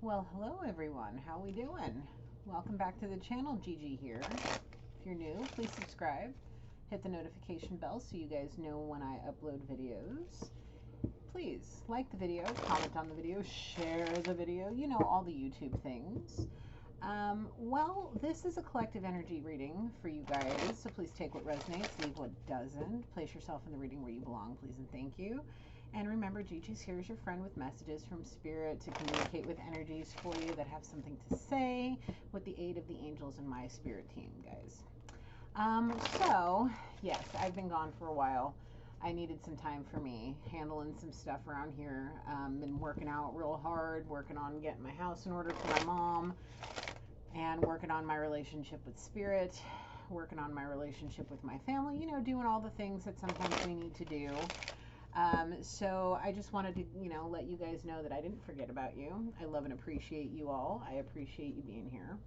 Well, hello everyone. How we doing? Welcome back to the channel. Gigi here. If you're new, please subscribe. Hit the notification bell so you guys know when I upload videos. Please like the video, comment on the video, share the video. You know, all the YouTube things. Well, this is a collective energy reading for you guys, so please take what resonates, leave what doesn't. Place yourself in the reading where you belong, please and thank you. And remember, Gigi's here as your friend with messages from Spirit to communicate with energies for you that have something to say, with the aid of the angels and my spirit team, guys. So, yes, I've been gone for a while. I needed some time for me, handling some stuff around here. Been working out real hard, working on getting my house in order for my mom, and working on my relationship with Spirit, working on my relationship with my family, you know, doing all the things that sometimes we need to do. So I just wanted to, let you guys know that I didn't forget about you. I love and appreciate you all. I appreciate you being here.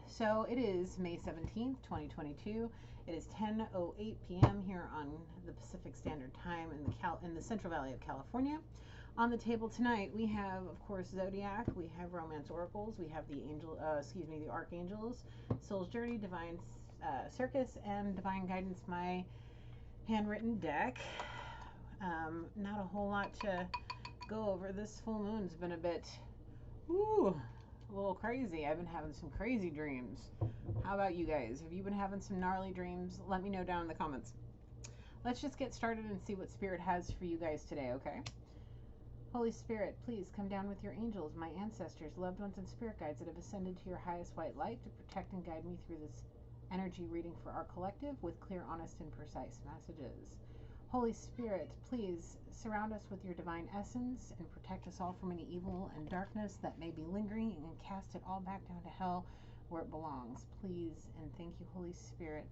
So it is May 17th, 2022. It is 10:08 p.m. here on the Pacific Standard Time in the Central Valley of California. On the table tonight, we have, of course, Zodiac. We have Romance Oracles. We have the Archangels, Soul's Journey, Divine Circus, and Divine Guidance, my handwritten deck. Not a whole lot to go over. This full moon's been a little crazy. I've been having some crazy dreams. How about you guys? Have you been having some gnarly dreams? Let me know down in the comments. Let's just get started and see what Spirit has for you guys today, okay? Holy Spirit, please come down with your angels, my ancestors, loved ones, and spirit guides that have ascended to your highest white light to protect and guide me through this energy reading for our collective with clear, honest, and precise messages. Holy Spirit, please surround us with your divine essence and protect us all from any evil and darkness that may be lingering, and cast it all back down to hell where it belongs. Please and thank you, Holy Spirit.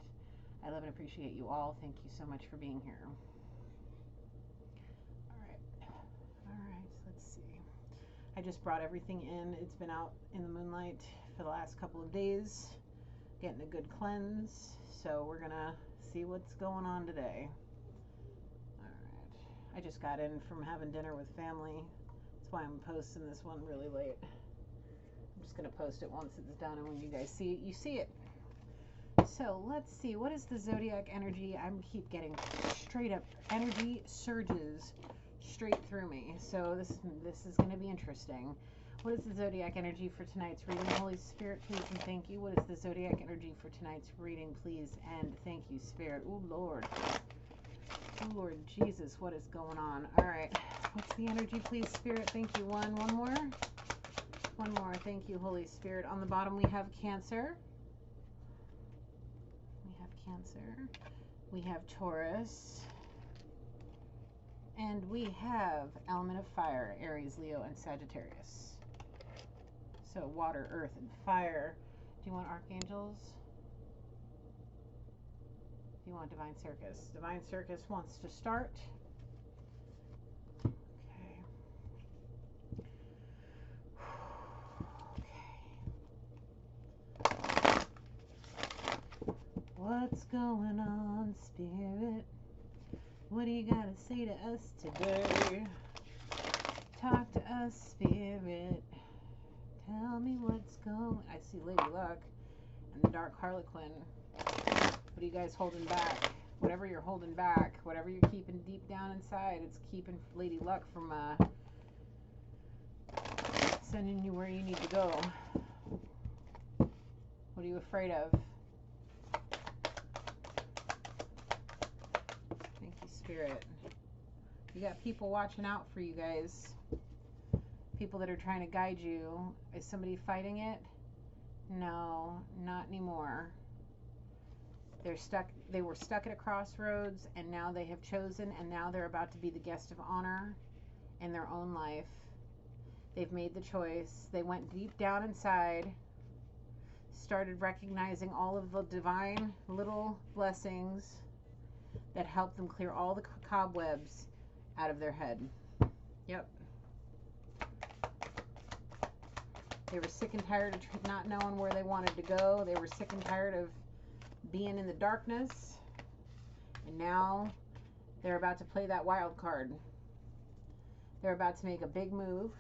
I love and appreciate you all. Thank you so much for being here. All right, let's see. I just brought everything in. It's been out in the moonlight for the last couple of days, getting a good cleanse. So we're gonna see what's going on today. I just got in from having dinner with family. That's why I'm posting this one really late. I'm just going to post it once it's done, and when you guys see it, you see it. So let's see. What is the Zodiac energy? I keep getting straight up energy surges straight through me. So this is going to be interesting. What is the Zodiac energy for tonight's reading? Holy Spirit, please and thank you. What is the Zodiac energy for tonight's reading? Please and thank you, Spirit. Oh, Lord. Oh, Lord Jesus, what is going on? All right. What's the energy, please, Spirit? Thank you. One more. One more. Thank you, Holy Spirit. On the bottom, we have Cancer. We have Taurus. And we have element of fire, Aries, Leo, and Sagittarius. So water, earth, and fire. Do you want archangels? You want Divine Circus. Divine Circus wants to start. Okay. What's going on, Spirit? What do you got to say to us today? Talk to us, Spirit. Tell me what's going. I see Lady Luck and the Dark Harlequin. What are you guys holding back? Whatever you're holding back, whatever you're keeping deep down inside, it's keeping Lady Luck from sending you where you need to go. What are you afraid of? Thank you, Spirit. You got people watching out for you guys. People that are trying to guide you. Is somebody fighting it? No, not anymore. They were stuck at a crossroads, and now they have chosen, and now they're about to be the guest of honor in their own life. They've made the choice. They went deep down inside, started recognizing all of the divine little blessings that helped them clear all the cobwebs out of their head. Yep. They were sick and tired of not knowing where they wanted to go. They were sick and tired of being in the darkness, and now they're about to play that wild card. They're about to make a big move,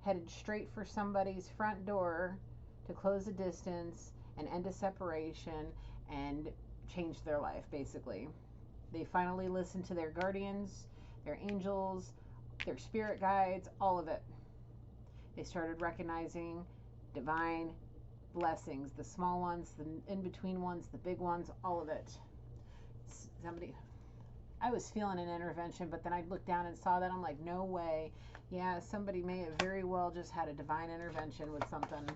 headed straight for somebody's front door to close a distance and end a separation and change their life, basically. They finally listened to their guardians, their angels, their spirit guides, all of it. They started recognizing divine blessings, the small ones, the in-between ones, the big ones, all of it. I was feeling an intervention, but then I looked down and saw that. I'm like, no way. Yeah, somebody may have very well just had a divine intervention with something.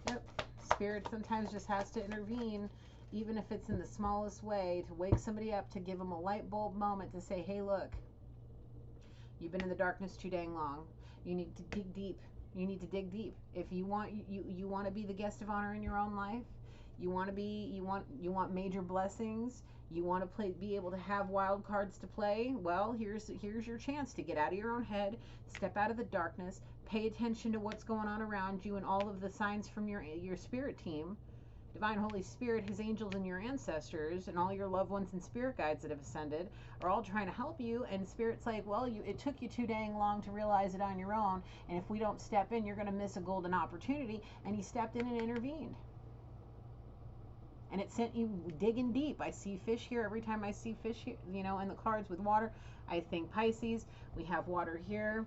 Yep. Spirit sometimes just has to intervene, even if it's in the smallest way, to wake somebody up, to give them a light bulb moment to say, hey, look, you've been in the darkness too dang long. You need to dig deep. You need to dig deep. If you want to be the guest of honor in your own life, you want major blessings, you want to be able to have wild cards to play, well, here's your chance to get out of your own head, step out of the darkness, pay attention to what's going on around you and all of the signs from your spirit team, Divine Holy Spirit, His angels and your ancestors and all your loved ones and spirit guides that have ascended are all trying to help you. And Spirit's like, well, it took you too dang long to realize it on your own, and if we don't step in, you're going to miss a golden opportunity. And He stepped in and intervened. And it sent you digging deep. I see fish here. Every time I see fish here, in the cards with water, I think Pisces. We have water here,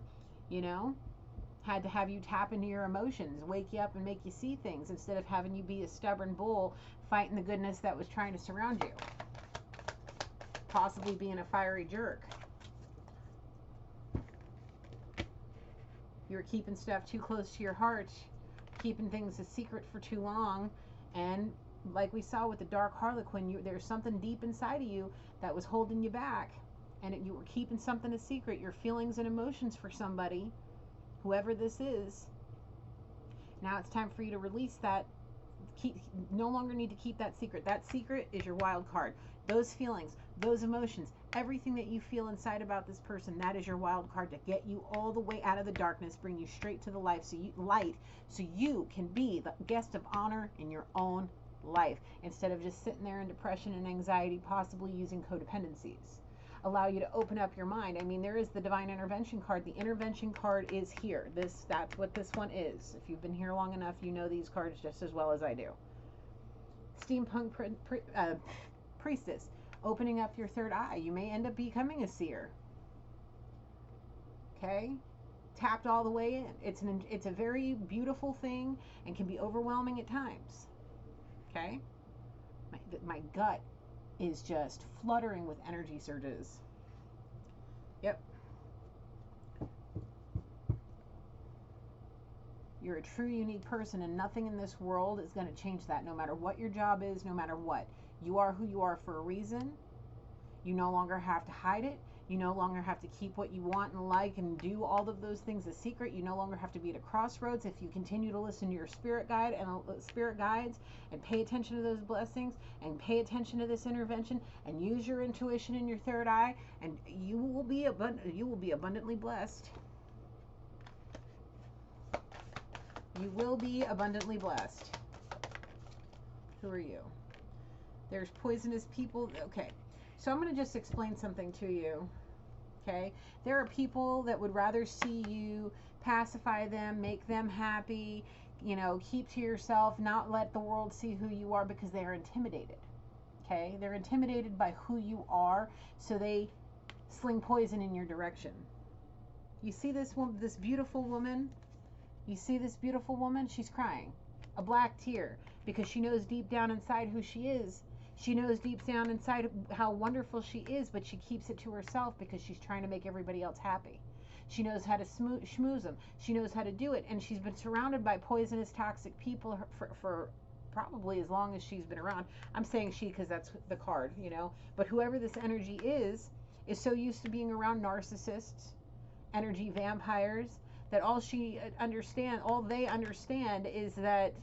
had to have you tap into your emotions, wake you up and make you see things instead of having you be a stubborn bull fighting the goodness that was trying to surround you. Possibly being a fiery jerk. You were keeping stuff too close to your heart, keeping things a secret for too long, and like we saw with the dark harlequin, there's something deep inside of you that was holding you back, and you were keeping something a secret, your feelings and emotions for somebody, whoever this is. Now it's time for you to release that. No longer need to keep that secret. That secret is your wild card. Those feelings, those emotions, everything that you feel inside about this person, that is your wild card to get you all the way out of the darkness, bring you straight to the light, so you can be the guest of honor in your own life instead of just sitting there in depression and anxiety, possibly using codependencies. Allow you to open up your mind. I mean, there is the divine intervention card. The intervention card is here. That's what this one is. If you've been here long enough, you know these cards just as well as I do. Steampunk priestess, opening up your third eye. You may end up becoming a seer. Okay? Tapped all the way in. It's a very beautiful thing and can be overwhelming at times. Okay? My gut is just fluttering with energy surges. Yep. You're a true, unique person, and nothing in this world is going to change that, no matter what your job is, no matter what. You are who you are for a reason. You no longer have to hide it. You no longer have to keep what you want and like and do all of those things a secret. You no longer have to be at a crossroads. If you continue to listen to your spirit guide and spirit guides and pay attention to those blessings and pay attention to this intervention and use your intuition in your third eye, and you will be abundantly blessed. You will be abundantly blessed. Who are you? There's poisonous people. Okay. So I'm going to just explain something to you, okay? There are people that would rather see you pacify them, make them happy, keep to yourself, not let the world see who you are because they are intimidated, okay? They're intimidated by who you are, so they sling poison in your direction. You see this beautiful woman? You see this beautiful woman? She's crying a black tear because she knows deep down inside who she is. She knows deep down inside how wonderful she is, but she keeps it to herself because she's trying to make everybody else happy. She knows how to schmooze them. She knows how to do it, and she's been surrounded by poisonous, toxic people for probably as long as she's been around. I'm saying she because that's the card, But whoever this energy is so used to being around narcissists, energy vampires, that all they understand is that.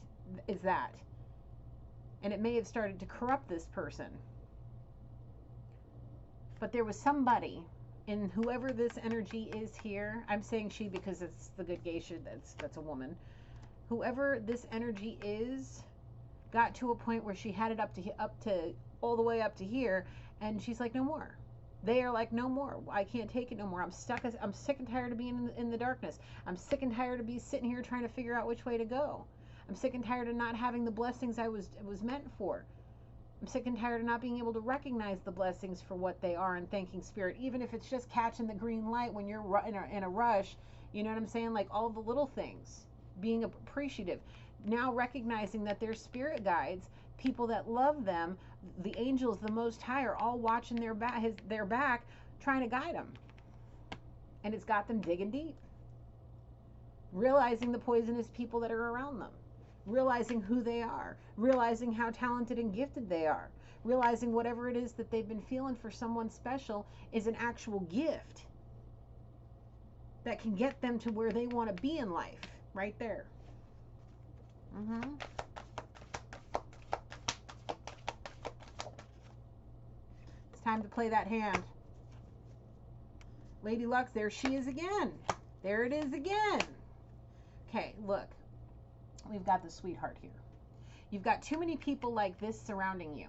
And it may have started to corrupt this person. But there was somebody in whoever this energy is here. I'm saying she because it's the good geisha, that's a woman. Whoever this energy is got to a point where she had it up to all the way up to here, and she's like, no more. They are like, no more. I can't take it no more. I'm stuck. I'm sick and tired of being in the darkness. I'm sick and tired of sitting here trying to figure out which way to go. I'm sick and tired of not having the blessings I was meant for. I'm sick and tired of not being able to recognize the blessings for what they are and thanking Spirit, even if it's just catching the green light when you're in a rush. You know what I'm saying? Like all the little things, being appreciative. Now recognizing that their spirit guides, people that love them, the angels, the Most High, are all watching their back, trying to guide them. And it's got them digging deep. Realizing the poisonous people that are around them. Realizing who they are. Realizing how talented and gifted they are. Realizing whatever it is that they've been feeling for someone special is an actual gift that can get them to where they want to be in life. Right there. It's time to play that hand. Lady Luck, there she is again. There it is again. Okay, look. We've got the sweetheart here. You've got too many people like this surrounding you.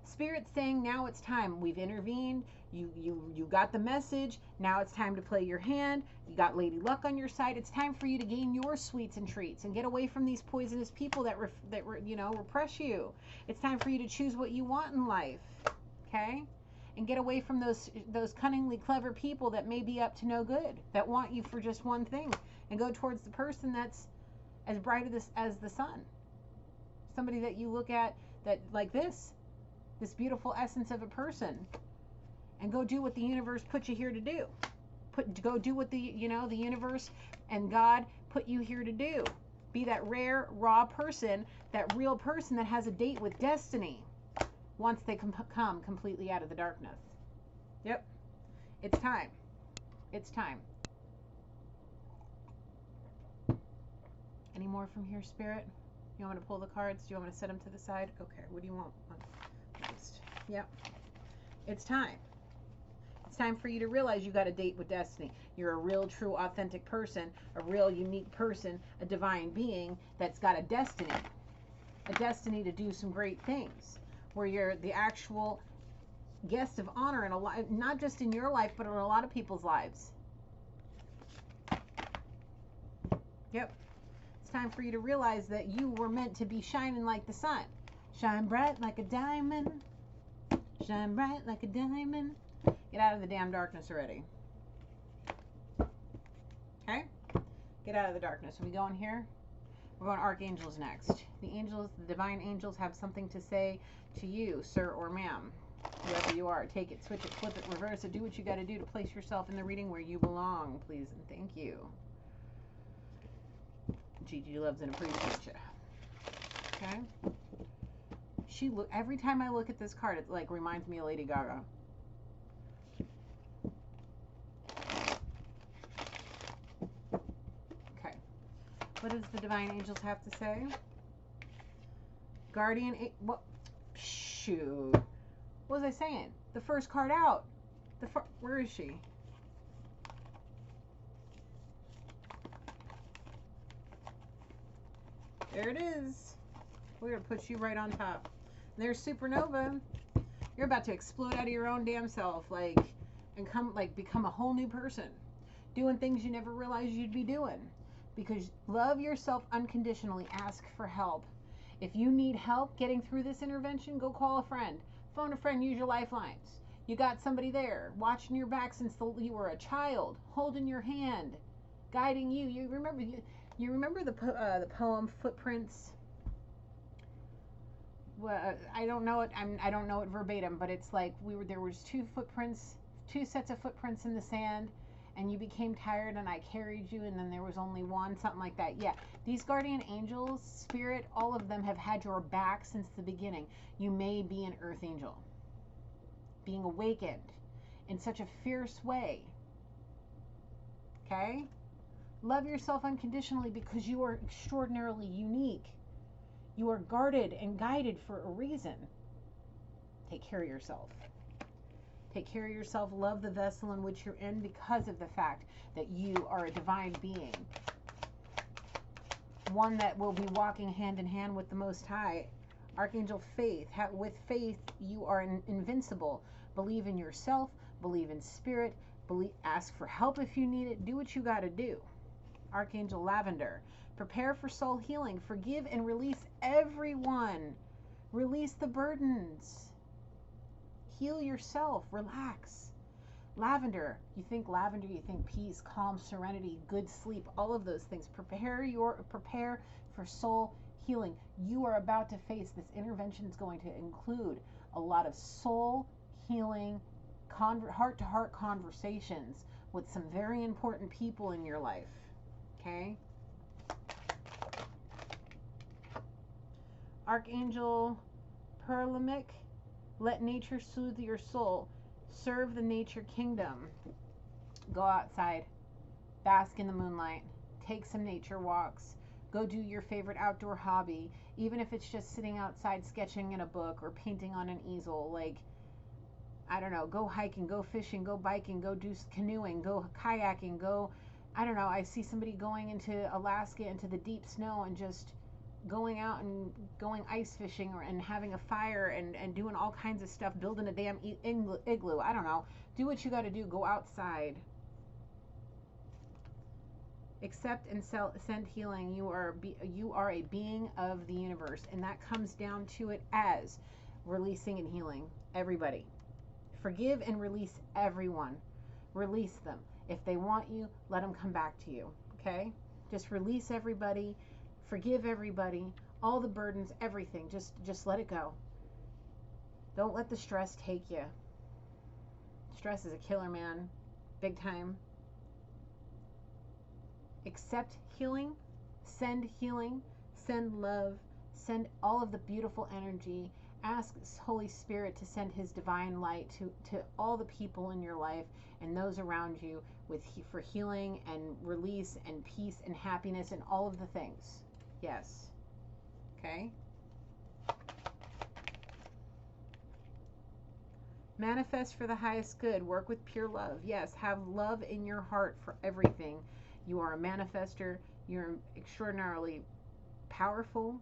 Spirit's saying, now it's time. We've intervened. You got the message. Now it's time to play your hand. You got Lady Luck on your side. It's time for you to gain your sweets and treats and get away from these poisonous people that repress you. It's time for you to choose what you want in life. Okay? And get away from those cunningly clever people that may be up to no good, that want you for just one thing, and go towards the person that's as bright as the sun. Somebody that you look at that like this beautiful essence of a person, and go do what the universe put you here to do. Go do what the universe and God put you here to do. Be that rare, raw person, that real person that has a date with destiny once they come completely out of the darkness. Yep. It's time. It's time. Any more from here, Spirit? You want me to pull the cards? Do you want me to set them to the side? Okay, what do you want? Yep. It's time. It's time for you to realize you got a date with destiny. You're a real, true, authentic person, a real, unique person, a divine being that's got a destiny to do some great things, where you're the actual guest of honor in a lot, not just in your life, but in a lot of people's lives. Yep. It's time for you to realize that you were meant to be shining like the sun. Shine bright like a diamond. Shine bright like a diamond. Get out of the damn darkness already. Okay? Get out of the darkness. Are we going here? We're going archangels next. The angels, the divine angels, have something to say to you, sir or ma'am. Whoever you are. Take it, switch it, flip it, reverse it. Do what you got to do to place yourself in the reading where you belong, please and thank you. Gigi loves and appreciates you. Okay? Every time I look at this card, it like reminds me of Lady Gaga. Okay. What does the divine angels have to say? Guardian, what? Shoot. What was I saying? The first card out. Where is she? There it is. We're going to put you right on top. There's Supernova. You're about to explode out of your own damn self, and become a whole new person, doing things you never realized you'd be doing. Because love yourself unconditionally. Ask for help. If you need help getting through this intervention, go call a friend. Phone a friend. Use your lifelines. You got somebody there watching your back since you were a child, holding your hand, guiding you. You remember the poem Footprints? Well, I don't know it. I don't know it verbatim, but it's like there was two sets of footprints in the sand, and you became tired, and I carried you, and then there was only one, something like that. Yeah, these guardian angels, spirit, all of them have had your back since the beginning. You may be an earth angel, being awakened in such a fierce way. Okay? Love yourself unconditionally because you are extraordinarily unique. You are guarded and guided for a reason. Take care of yourself. Take care of yourself. Love the vessel in which you're in because of the fact that you are a divine being. One that will be walking hand in hand with the Most High. Archangel Faith. With faith, you are invincible. Believe in yourself. believe in spirit, ask for help if you need it, do what you got to do. Archangel Lavender, prepare for soul healing, forgive and release everyone, release the burdens, heal yourself, relax. Lavender, you think peace, calm, serenity, good sleep, all of those things. Prepare for soul healing. You are about to face this intervention is going to include a lot of soul healing, heart-to-heart conversations with some very important people in your life. Okay? Archangel Perlamic, let nature soothe your soul. Serve the nature kingdom. Go outside, bask in the moonlight, take some nature walks, go do your favorite outdoor hobby, even if it's just sitting outside sketching in a book or painting on an easel. Like, I don't know, go hiking, go fishing, go biking, go do canoeing, go kayaking, go, I don't know, I see somebody going into Alaska, into the deep snow, and just going out and going ice fishing and having a fire and doing all kinds of stuff, building a damn igloo. I don't know. Do what you got to do. Go outside. Accept and send healing. You are a being of the universe, and that comes down to it as releasing and healing everybody. Forgive and release everyone. Release them. If they want you, let them come back to you. Okay? Just release everybody. Forgive everybody, all the burdens, everything. Just let it go. Don't let the stress take you. Stress is a killer, man. Big time. Accept healing, send love, send all of the beautiful energy. Ask Holy Spirit to send his divine light to all the people in your life and those around you for healing and release and peace and happiness and all of the things. Yes. Okay. Manifest for the highest good. Work with pure love. Yes. Have love in your heart for everything. You are a manifester. You're extraordinarily powerful,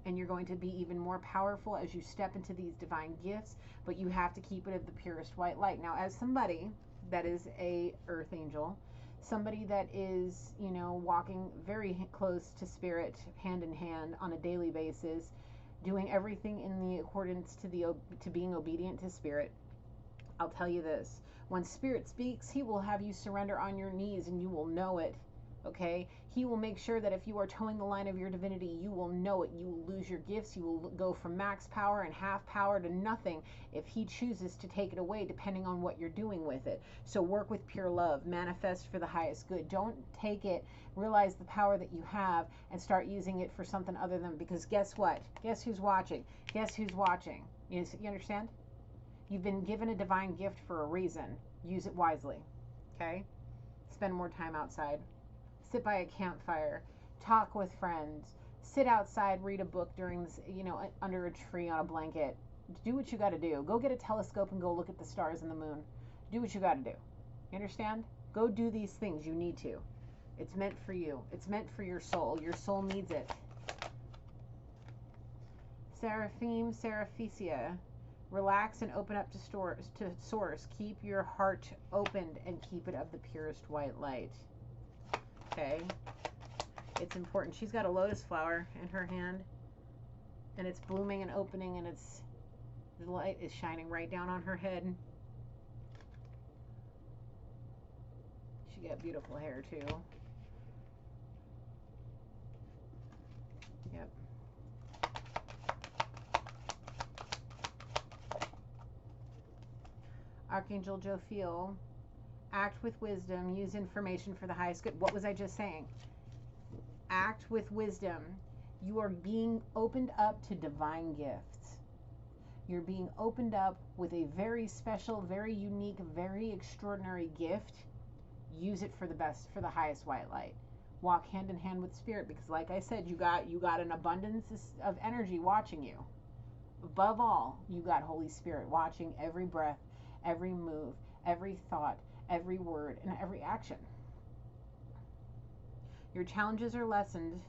and you're going to be even more powerful as you step into these divine gifts, but you have to keep it of the purest white light. Now, as somebody that is a earth angel, somebody that is, walking very close to spirit, hand in hand on a daily basis, doing everything in the accordance to being obedient to spirit, I'll tell you this. When spirit speaks, he will have you surrender on your knees, and you will know it. Okay? He will make sure that if you are towing the line of your divinity, you will know it. You will lose your gifts. You will go from max power and half power to nothing if he chooses to take it away, depending on what you're doing with it. So work with pure love. Manifest for the highest good. Don't take it, realize the power that you have, and start using it for something other than, because guess what? Guess who's watching? Guess who's watching? You understand? You've been given a divine gift for a reason. Use it wisely. Okay? Spend more time outside. Sit by a campfire, talk with friends, sit outside, read a book during this, under a tree on a blanket. Do what you got to do. Go get a telescope and go look at the stars and the moon. Do what you got to do. You understand? Go do these things. You need to. It's meant for you. It's meant for your soul. Your soul needs it. Seraphim, Seraphicia. Relax and open up to source. Keep your heart opened and keep it of the purest white light. Okay, it's important. She's got a lotus flower in her hand, and it's blooming and opening, and the light is shining right down on her head. She got beautiful hair too. Yep. Archangel Jophiel. Act with wisdom. Use information for the highest good. What was I just saying? Act with wisdom. You are being opened up to divine gifts. You're being opened up with a very special, very unique, very extraordinary gift. Use it for the best, for the highest white light. Walk hand in hand with spirit, because like I said, you got an abundance of energy watching you. Above all, you got Holy Spirit watching every breath, every move, every thought, every word, and every action. Your challenges are lessons.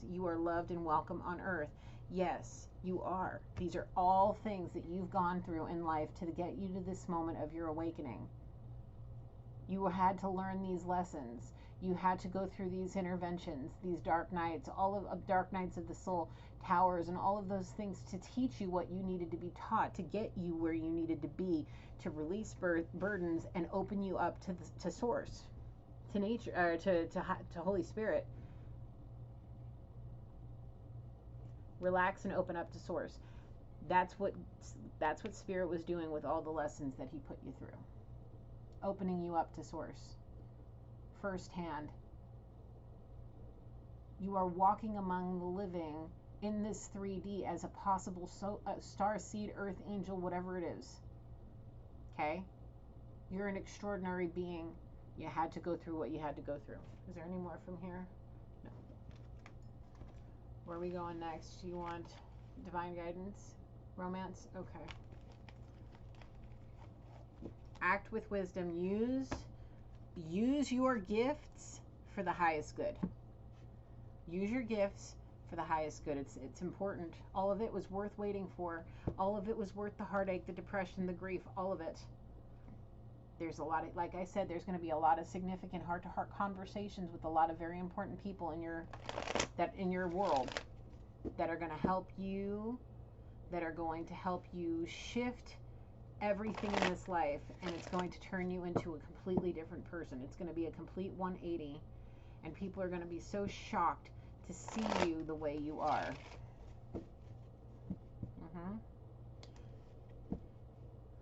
You are loved and welcome on earth. Yes, you are. These are all things that you've gone through in life to get you to this moment of your awakening. You had to learn these lessons. You had to go through these interventions, these dark nights, all of dark nights of the soul, towers, and all of those things to teach you what you needed to be taught, to get you where you needed to be, to release burdens and open you up to source, to nature, to Holy Spirit. Relax and open up to source. That's what Spirit was doing with all the lessons that he put you through. Opening you up to source firsthand. You are walking among the living in this 3D as a possible star seed, earth angel, whatever it is. Okay? You're an extraordinary being. You had to go through what you had to go through. Is there any more from here? No. Where are we going next? You want divine guidance? Romance? Okay. Act with wisdom. Use your gifts for the highest good. Use your gifts for the highest good. It's important. All of it was worth waiting for. All of it was worth the heartache, the depression, the grief, all of it. There's a lot of, like I said, there's going to be a lot of significant heart-to-heart conversations with a lot of very important people in your world that are going to help you, that are going to help you shift everything in this life, and it's going to turn you into a completely different person. It's going to be a complete 180, and people are going to be so shocked to see you the way you are.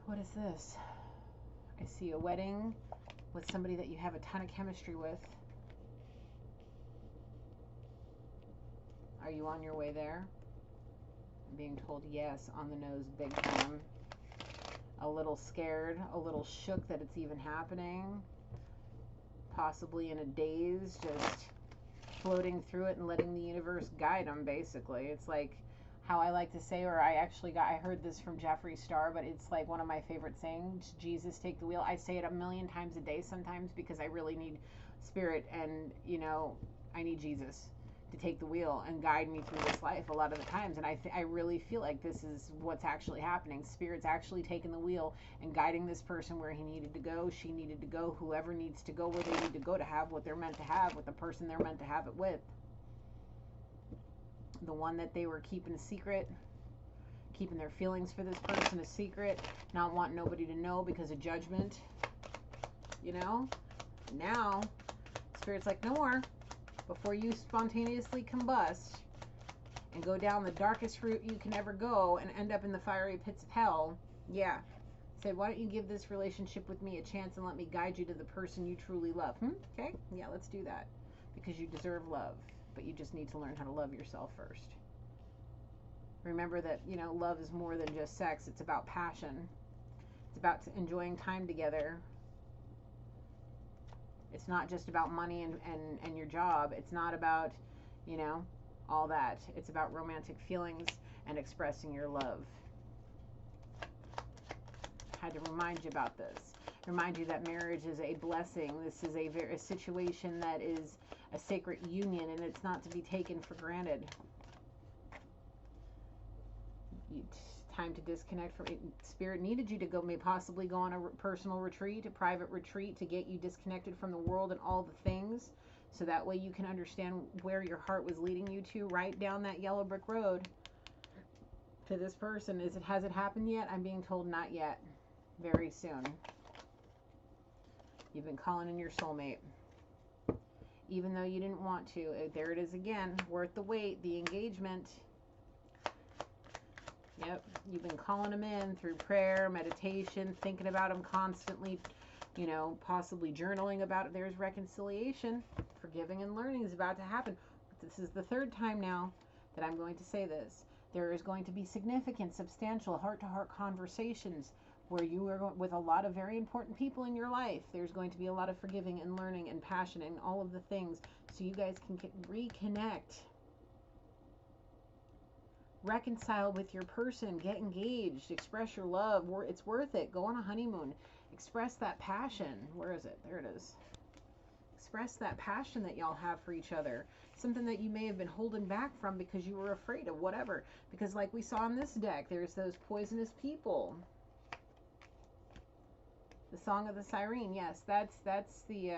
What is this? I see a wedding with somebody that you have a ton of chemistry with. Are you on your way there? I'm being told yes, on the nose, big time. A little scared, a little shook that it's even happening. Possibly in a daze, just floating through it and letting the universe guide them, basically. It's like how I like to say, or I heard this from Jeffree Star, but it's like one of my favorite sayings, Jesus, take the wheel. I say it 1,000,000 times a day sometimes because I really need Spirit, and, you know, I need Jesus to take the wheel and guide me through this life a lot of the times. And I really feel like this is what's actually happening. Spirit's actually taking the wheel and guiding this person where he needed to go, she needed to go, whoever needs to go where they need to go to have what they're meant to have with the person they're meant to have it with. The one that they were keeping a secret, keeping their feelings for this person a secret, not wanting nobody to know because of judgment, you know? Now, Spirit's like, no more. Before you spontaneously combust and go down the darkest route you can ever go and end up in the fiery pits of hell, yeah. Said, why don't you give this relationship with me a chance and let me guide you to the person you truly love? Okay, yeah, let's do that. Because you deserve love, but you just need to learn how to love yourself first. Remember that, you know, love is more than just sex. It's about passion. It's about enjoying time together. It's not just about money and your job. It's not about, you know, all that. It's about romantic feelings and expressing your love. I had to remind you about this. Remind you that marriage is a blessing. This is a situation that is a sacred union, and it's not to be taken for granted. Time to disconnect from it. Spirit needed you to go, may possibly go on a personal retreat, a private retreat, to get you disconnected from the world and all the things, so that way you can understand where your heart was leading you to, right down that yellow brick road to this person. Has it happened yet? I'm being told not yet. Very soon. You've been calling in your soulmate, even though you didn't want to. There it is again. Worth the wait. The engagement. Yep, you've been calling them in through prayer, meditation, thinking about them constantly, you know, possibly journaling about it. There's reconciliation. Forgiving and learning is about to happen. This is the third time now that I'm going to say this. There is going to be significant, substantial heart-to-heart conversations where you are with a lot of very important people in your life. There's going to be a lot of forgiving and learning and passion and all of the things, so you guys can reconnect. Reconcile with your person, get engaged, express your love. It's worth it. Go on a honeymoon. Express that passion. Where is it? There it is. express that passion that y'all have for each other. Something that you may have been holding back from because you were afraid of whatever. Because like we saw in this deck, there's those poisonous people. The Song of the Siren, yes, that's the,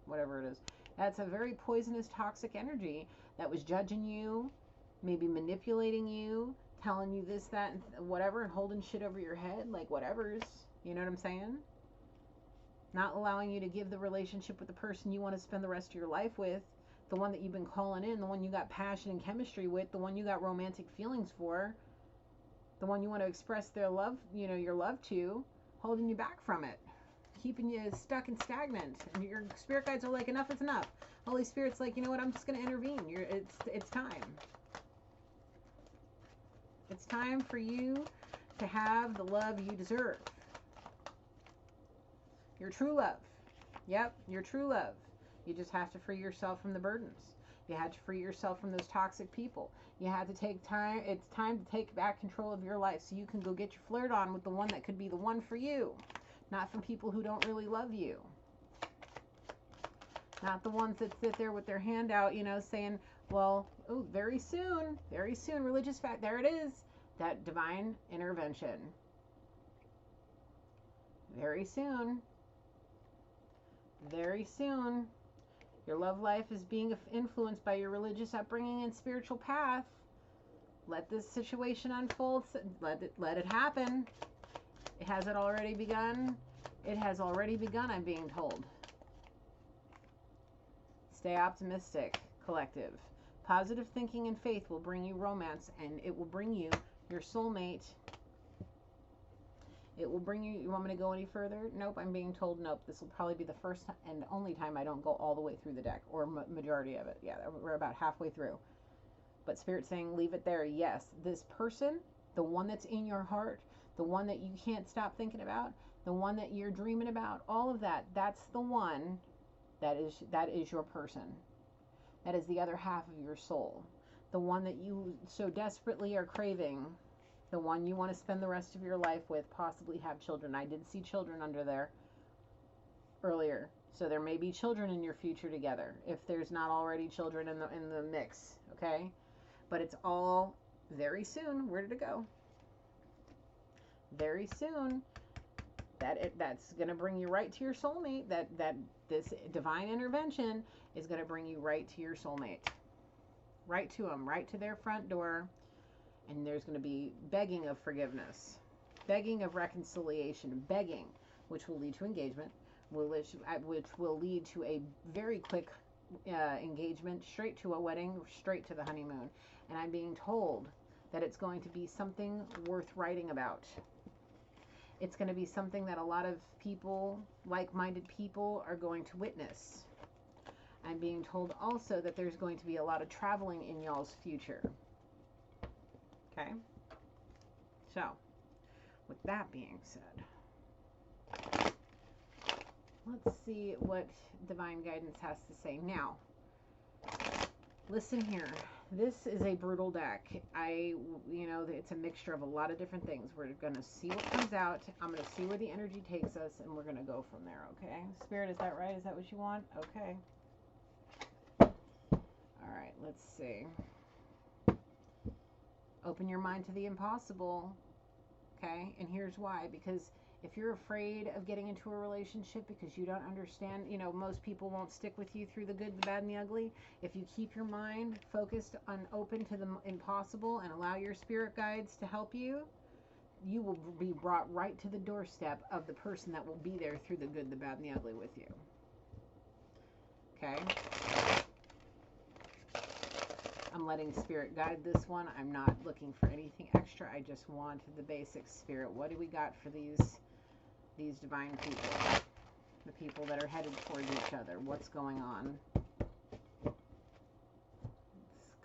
whatever it is. That's a very poisonous, toxic energy that was judging you, maybe manipulating you, telling you this, that, and whatever, and holding shit over your head, like whatever's, you know what I'm saying? Not allowing you to give the relationship with the person you want to spend the rest of your life with, the one that you've been calling in, the one you got passion and chemistry with, the one you got romantic feelings for, the one you want to express their love, you know, your love to, holding you back from it, keeping you stuck and stagnant. And your spirit guides are like, enough is enough. Holy Spirit's like, you know what, I'm just going to intervene. It's time. It's time for you to have the love you deserve. Your true love. Yep, your true love. You just have to free yourself from the burdens. You had to free yourself from those toxic people. You had to take time. It's time to take back control of your life so you can go get your flirt on with the one that could be the one for you. Not from people who don't really love you. Not the ones that sit there with their hand out, you know, saying, well, oh, very soon, religious fact, there it is, that divine intervention. Very soon, your love life is being influenced by your religious upbringing and spiritual path. Let this situation unfold. Let it happen. Has it already begun? It has already begun, I'm being told. Stay optimistic, collective. Positive thinking and faith will bring you romance, and it will bring you your soulmate. It will bring you want me to go any further? Nope, I'm being told nope. This will probably be the first and only time I don't go all the way through the deck, or majority of it. Yeah, we're about halfway through. But Spirit's saying leave it there. Yes, this person, the one that's in your heart, the one that you can't stop thinking about, the one that you're dreaming about, all of that, that's the one that is your person. That is the other half of your soul. The one that you so desperately are craving. The one you want to spend the rest of your life with, possibly have children. I did see children under there earlier. So there may be children in your future together, if there's not already children in the mix, okay? But it's all very soon. Where did it go? Very soon. That's going to bring you right to your soulmate. That this divine intervention is going to bring you right to your soulmate. Right to them, right to their front door. And there's going to be begging of forgiveness, begging of reconciliation, begging, which will lead to engagement, which will lead to a very quick engagement, straight to a wedding, straight to the honeymoon. And I'm being told that it's going to be something worth writing about. It's going to be something that a lot of people, like-minded people, are going to witness. I'm being told also that there's going to be a lot of traveling in y'all's future. Okay? So, with that being said, let's see what divine guidance has to say. Now, listen here. This is a brutal deck. It's a mixture of a lot of different things. We're going to see what comes out. I'm going to see where the energy takes us, and we're going to go from there, okay? Spirit, is that right? Is that what you want? Okay. All right, let's see. Open your mind to the impossible, okay? And here's why. Because if you're afraid of getting into a relationship because you don't understand, most people won't stick with you through the good, the bad, and the ugly. If you keep your mind focused on open to the impossible and allow your spirit guides to help you, you will be brought right to the doorstep of the person that will be there through the good, the bad, and the ugly with you. Okay? I'm letting Spirit guide this one. I'm not looking for anything extra. I just want the basic Spirit. What do we got for these divine people? The people that are headed towards each other. What's going on? Let's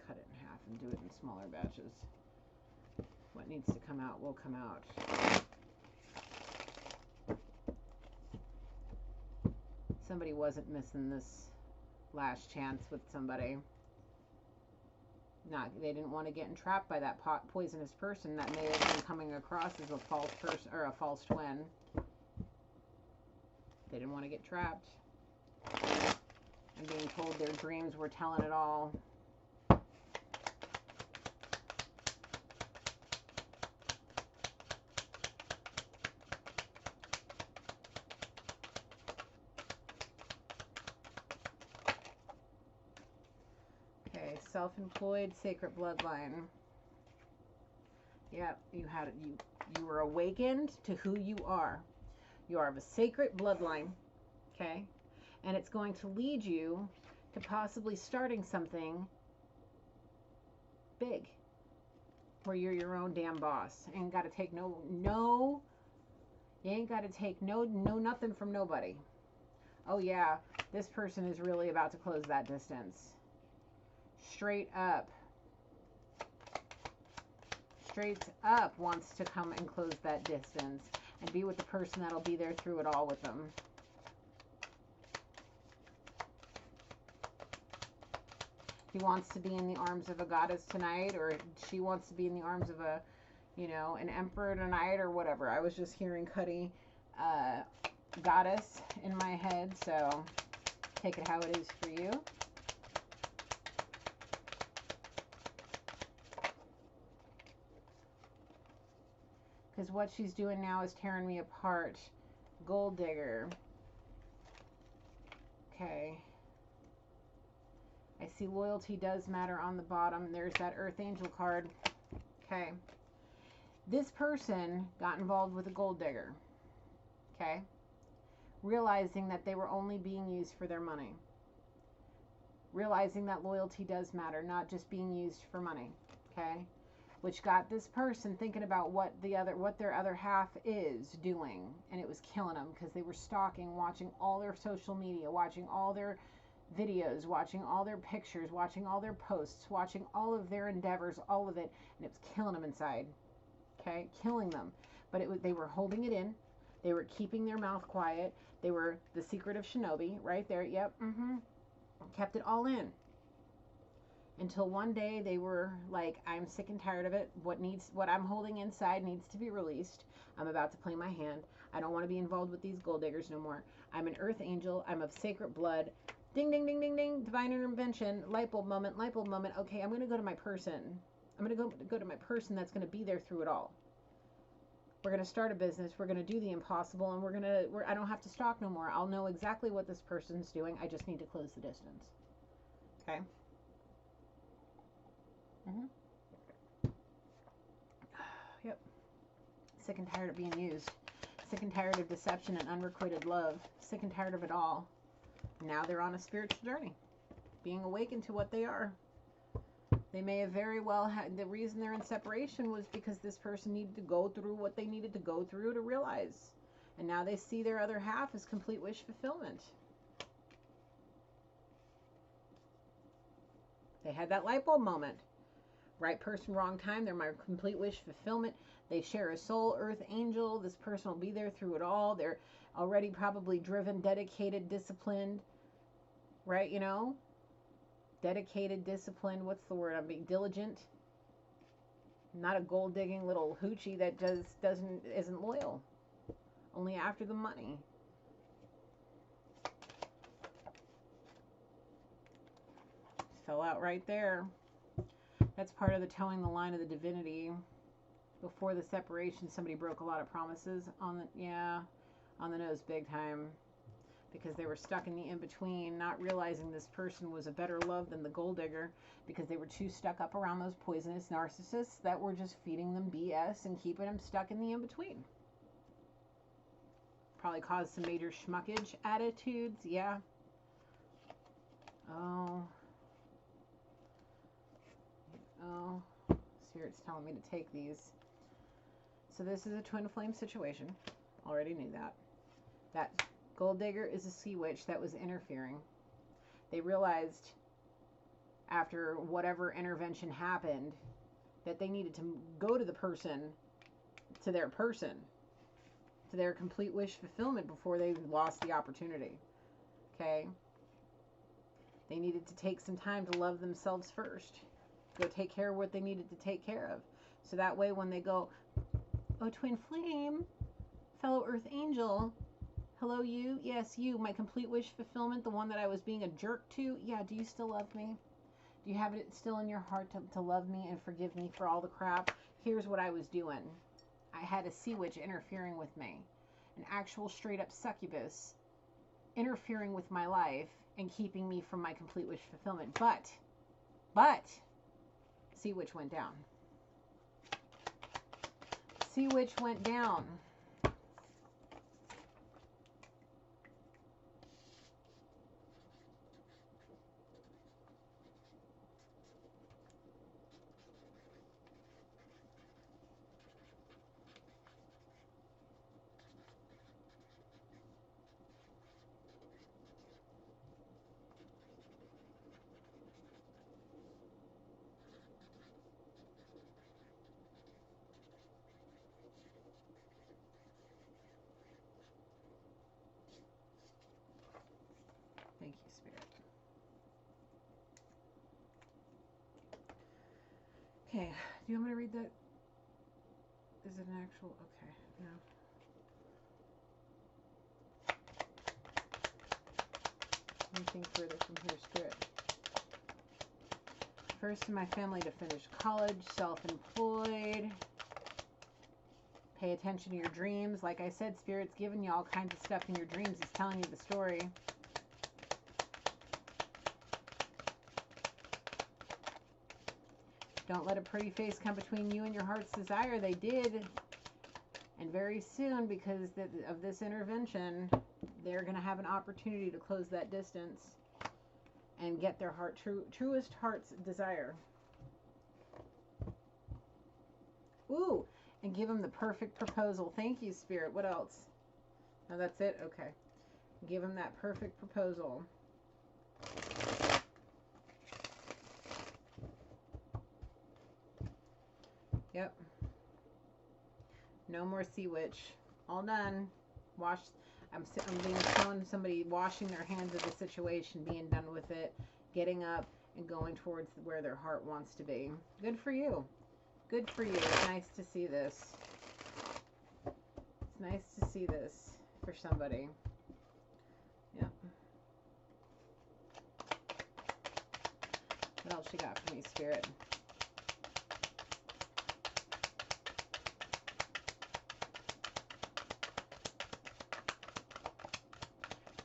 cut it in half and do it in smaller batches. What needs to come out will come out. Somebody wasn't missing this last chance with somebody. They didn't want to get entrapped by that poisonous person that may have been coming across as a false person or a false twin. They didn't want to get trapped. I'm being told their dreams were telling it all. Okay, self-employed, sacred bloodline. Yep, you were awakened to who you are. You are of a sacred bloodline, okay? And it's going to lead you to possibly starting something big where you're your own damn boss. Ain't got to take no, you ain't got to take no nothing from nobody. Oh yeah, this person is really about to close that distance. Straight up wants to come and close that distance and be with the person that'll be there through it all with them. He wants to be in the arms of a goddess tonight, or she wants to be in the arms of a, you know, an emperor tonight, or whatever. I was just hearing Cuddy goddess in my head, so take it how it is for you. Because what she's doing now is tearing me apart. Gold digger. Okay. I see loyalty does matter on the bottom. There's that Earth Angel card. Okay. This person got involved with a gold digger. Okay. Realizing that they were only being used for their money. Realizing that loyalty does matter, not just being used for money. Okay. Which got this person thinking about what their other half is doing, and it was killing them because they were stalking, watching all their social media, watching all their videos, watching all their pictures, watching all their posts, watching all of their endeavors, all of it, and it was killing them inside. Okay, killing them. But they were holding it in. They were keeping their mouth quiet. They were the secret of Shinobi right there. Yep. Kept it all in. Until one day they were like, I'm sick and tired of it. What I'm holding inside needs to be released. I'm about to play my hand. I don't want to be involved with these gold diggers no more. I'm an earth angel. I'm of sacred blood. Ding, ding, ding, ding, ding. Divine intervention. Light bulb moment. Light bulb moment. Okay, I'm going to go to my person. I'm going to go to my person that's going to be there through it all. We're going to start a business. We're going to do the impossible, and I don't have to stalk no more. I'll know exactly what this person's doing. I just need to close the distance. Okay? Yep. Sick and tired of being used. Sick and tired of deception and unrequited love. Sick and tired of it all. Now they're on a spiritual journey. Being awakened to what they are. They may have very well had, the reason they're in separation was because this person needed to go through what they needed to go through to realize. And now they see their other half as complete wish fulfillment. They had that light bulb moment. Right person, wrong time. They're my complete wish fulfillment. They share a soul, earth angel. This person will be there through it all. They're already probably driven, dedicated, disciplined. Right, you know? Dedicated, disciplined. What's the word? I'm being diligent. Not a gold digging little hoochie that isn't loyal. Only after the money. Fell out right there. That's part of the towing the line of the divinity. Before the separation, somebody broke a lot of promises on the nose big time. Because they were stuck in the in-between, not realizing this person was a better love than the gold digger, because they were too stuck up around those poisonous narcissists that were just feeding them BS and keeping them stuck in the in-between. Probably caused some major schmuckage attitudes, yeah. Oh, Spirit's telling me to take these. So this is a twin flame situation. Already knew that. That gold digger is a sea witch that was interfering. They realized after whatever intervention happened that they needed to go to the person, to their complete wish fulfillment before they lost the opportunity. Okay? They needed to take some time to love themselves first. Go take care of what they needed to take care of. So that way when they go, oh, twin flame, fellow earth angel, Hello, you. Yes, you. My complete wish fulfillment, the one that I was being a jerk to. Yeah, do you still love me? Do you have it still in your heart to love me and forgive me for all the crap? Here's what I was doing. I had a sea witch interfering with me. An actual straight up succubus interfering with my life and keeping me from my complete wish fulfillment. But, sea witch went down. Sea witch went down. Thank you, Spirit. Okay, do you want me to read that? Is it an actual? Okay, no. Anything further from here, Spirit? First in my family to finish college, self-employed. Pay attention to your dreams. Like I said, Spirit's giving you all kinds of stuff in your dreams. He's telling you the story. Don't let a pretty face come between you and your heart's desire. They did. And very soon, because of this intervention, they're going to have an opportunity to close that distance and get their truest heart's desire. Ooh, and give them the perfect proposal. Thank you, Spirit. What else? No, that's it? Okay. Give them that perfect proposal. Yep. No more sea witch. All done. Wash. I'm showing somebody washing their hands of the situation, being done with it, getting up and going towards where their heart wants to be. Good for you. Good for you. It's nice to see this. It's nice to see this for somebody. Yep. What else you got for me, Spirit?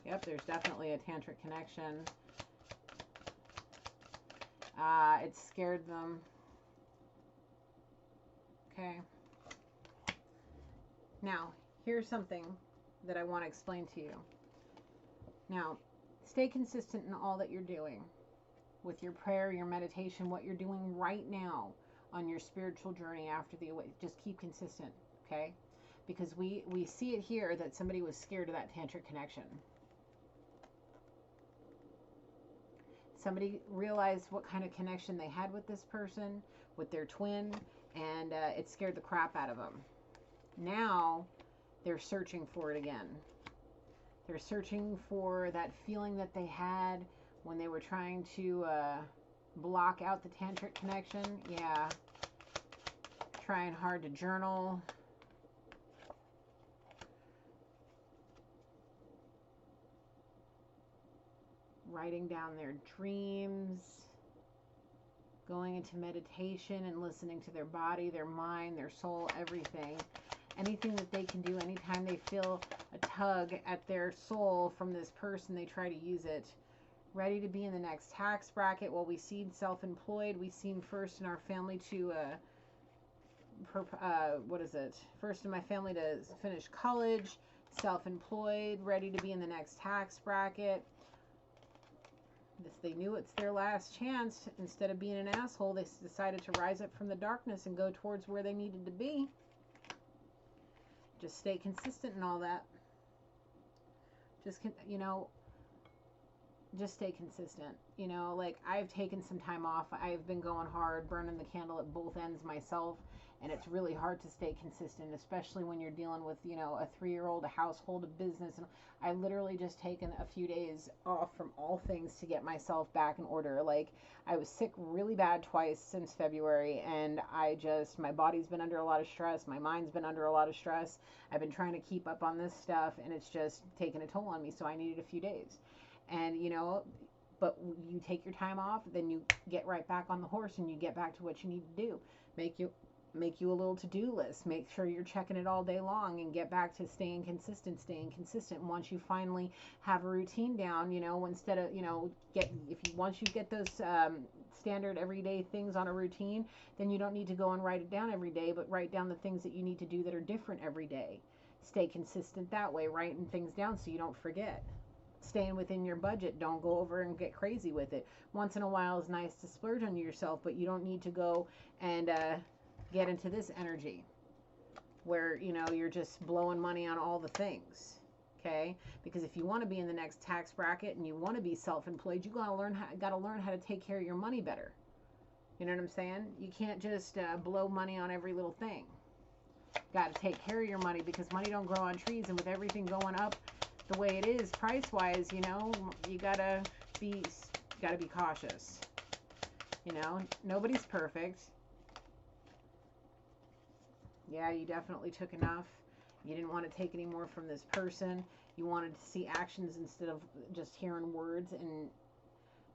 Yep, there's definitely a tantric connection. It scared them. Okay. Now, here's something that I want to explain to you. Now, stay consistent in all that you're doing. With your prayer, your meditation, what you're doing right now on your spiritual journey after the awakening. Just keep consistent, okay? Because we see it here that somebody was scared of that tantric connection. Somebody realized what kind of connection they had with this person, with their twin, and it scared the crap out of them. Now, they're searching for it again. They're searching for that feeling that they had when they were trying to block out the tantric connection. Yeah. Trying hard to journal. Writing down their dreams, going into meditation and listening to their body, their mind, their soul, everything. Anything that they can do, anytime they feel a tug at their soul from this person, they try to use it. Ready to be in the next tax bracket. Well, we seem self-employed. We seem first in our family to, first in my family to finish college, self-employed, ready to be in the next tax bracket. If they knew it's their last chance, instead of being an asshole, they decided to rise up from the darkness and go towards where they needed to be. Just stay consistent in all that. Just, just stay consistent. Like, I've taken some time off. I've been going hard, burning the candle at both ends myself, And it's really hard to stay consistent, especially when you're dealing with, you know, a 3-year-old, a household, a business. And I literally just taken a few days off from all things to get myself back in order. Like, I was sick really bad twice since February, and my body's been under a lot of stress. My mind's been under a lot of stress. I've been trying to keep up on this stuff, and it's just taken a toll on me. So I needed a few days. And, you know, but you take your time off, then you get right back on the horse and you get back to what you need to do. Make you a little to-do list. Make sure you're checking it all day long, and get back to staying consistent. And once you finally have a routine down, you know, instead of, you know, once you get those standard everyday things on a routine, then you don't need to go and write it down every day, but write down the things that you need to do that are different every day. Stay consistent that way, writing things down so you don't forget. Staying within your budget. Don't go over and get crazy with it. Once in a while is nice to splurge on yourself, but you don't need to go and get into this energy where, you know, you're just blowing money on all the things. Okay? Because if you want to be in the next tax bracket and you want to be self-employed, you got to learn how to take care of your money better. You know what I'm saying? You can't just blow money on every little thing. Got to take care of your money, because money don't grow on trees, and with everything going up the way it is price-wise, you know, you gotta be cautious. You know, nobody's perfect. Yeah, you definitely took enough. You didn't want to take any more from this person. You wanted to see actions instead of just hearing words. And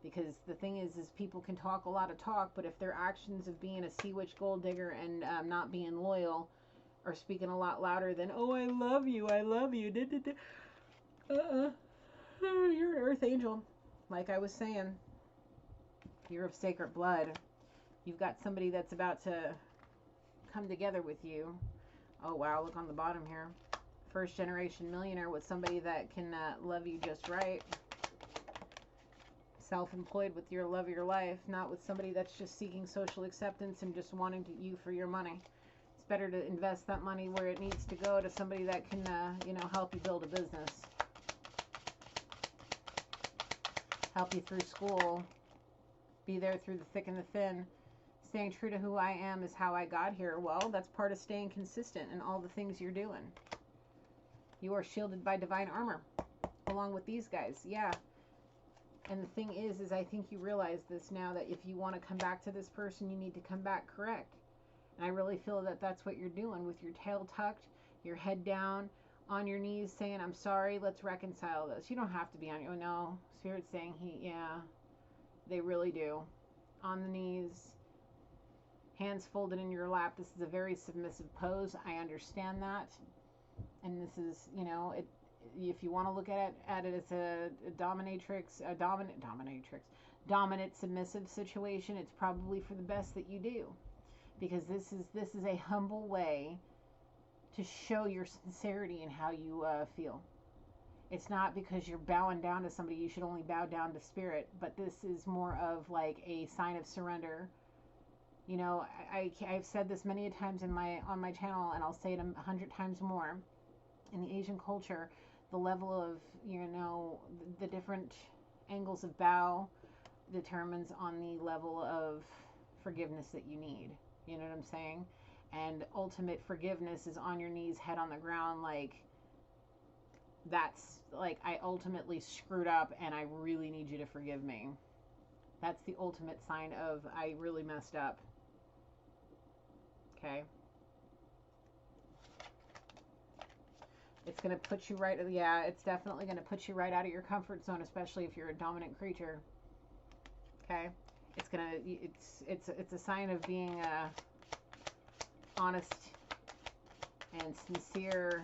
because the thing is people can talk a lot of talk, but if their actions of being a sea witch gold digger and not being loyal are speaking a lot louder than, oh, I love you, you're an earth angel. Like I was saying, you're of sacred blood. You've got somebody that's about to come together with you. Oh wow, look on the bottom here. First generation millionaire with somebody that can love you just right. Self-employed with your love of your life, not with somebody that's just seeking social acceptance and just wanting you for your money. It's better to invest that money where it needs to go, to somebody that can, you know, help you build a business. Help you through school, be there through the thick and the thin. Staying true to who I am is how I got here. Well, that's part of staying consistent in all the things you're doing. You are shielded by divine armor, along with these guys. Yeah. And the thing is I think you realize this now, that if you want to come back to this person, you need to come back correct. And I really feel that that's what you're doing, with your tail tucked, your head down, on your knees, saying, I'm sorry, let's reconcile this. You don't have to be on your, no, Spirit's saying they really do. On the knees, hands folded in your lap. This is a very submissive pose. I understand that. And this is, you know, if you want to look at it as a dominant submissive situation, it's probably for the best that you do. Because this is a humble way to show your sincerity in how you feel. It's not because you're bowing down to somebody, you should only bow down to Spirit, but this is more of like a sign of surrender. You know, I've said this many times on my channel, and I'll say it 100 times more. In the Asian culture, the level of, you know, the different angles of bow determines on the level of forgiveness that you need. You know what I'm saying? And ultimate forgiveness is on your knees, head on the ground, like, that's like, I ultimately screwed up and I really need you to forgive me. That's the ultimate sign of, I really messed up. Okay? It's going to put you right, yeah, it's definitely going to put you right out of your comfort zone, especially if you're a dominant creature. Okay? It's going to, it's a sign of being honest and sincere.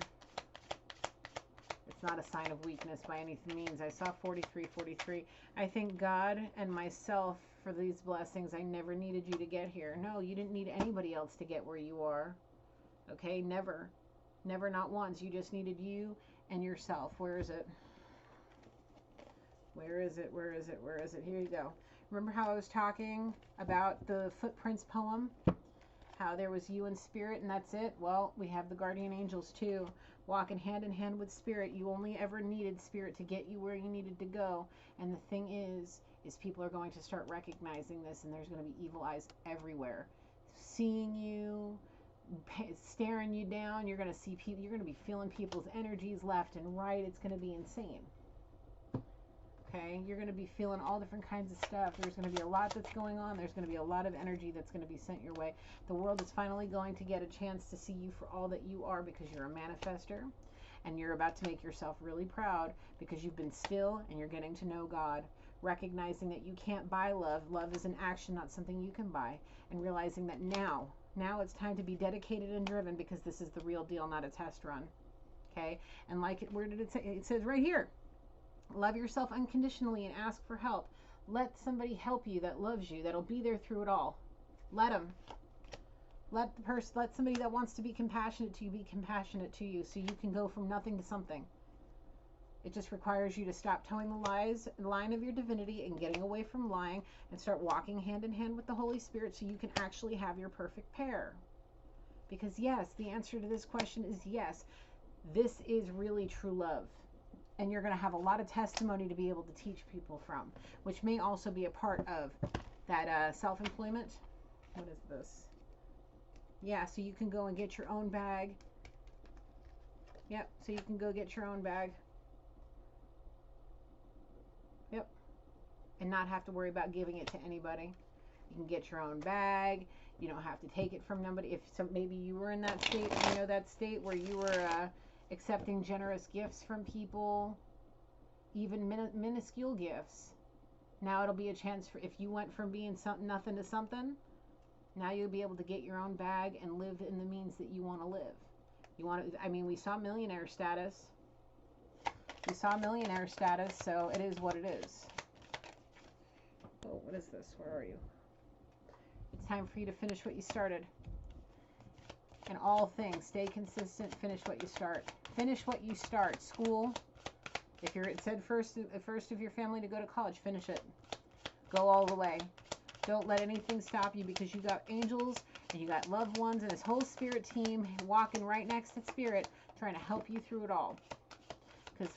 It's not a sign of weakness by any means. I saw 43. I thank God and myself for these blessings. I never needed you to get here. No, you didn't need anybody else to get where you are. Okay? Never. Never, not once. You just needed you and yourself. Where is it? Where is it? Where is it? Where is it? Here you go. Remember how I was talking about the footprints poem? How there was you and Spirit and that's it? Well, we have the guardian angels too, walking hand in hand with Spirit. You only ever needed Spirit to get you where you needed to go. And the thing is people are going to start recognizing this, and there's going to be evil eyes everywhere, seeing you, staring you down. You're going to see people, you're going to be feeling people's energies left and right. It's going to be insane. Okay, you're going to be feeling all different kinds of stuff. There's going to be a lot that's going on. There's going to be a lot of energy that's going to be sent your way. The world is finally going to get a chance to see you for all that you are, because you're a manifester, and you're about to make yourself really proud because you've been still and you're getting to know God, recognizing that you can't buy love. Love is an action, not something you can buy, and realizing that now it's time to be dedicated and driven, because this is the real deal, not a test run. Okay, and like, where did it say? It says right here. Love yourself unconditionally and ask for help. Let somebody help you that loves you, that'll be there through it all. Let them. Let somebody that wants to be compassionate to you be compassionate to you, so you can go from nothing to something. It just requires you to stop towing the line of your divinity and getting away from lying, and start walking hand in hand with the Holy Spirit, so you can actually have your perfect pair. Because yes, the answer to this question is yes. This is really true love. And you're going to have a lot of testimony to be able to teach people from, which may also be a part of that self-employment. What is this? Yeah, so you can go and get your own bag. Yep, so you can go get your own bag. Yep. And not have to worry about giving it to anybody. You can get your own bag. You don't have to take it from nobody. If maybe you were in that state, you know, that state where you were accepting generous gifts from people, even minuscule gifts. Now it'll be a chance for, if you went from being nothing to something, now you'll be able to get your own bag and live in the means that you want to live. You want to, I mean, we saw millionaire status. We saw millionaire status, so it is what it is. Oh, what is this? Where are you? It's time for you to finish what you started. In all things, stay consistent, finish what you start. Finish what you start. School, if it said first of your family to go to college, finish it. Go all the way. Don't let anything stop you, because you got angels and you got loved ones and this whole spirit team walking right next to spirit, trying to help you through it all. Because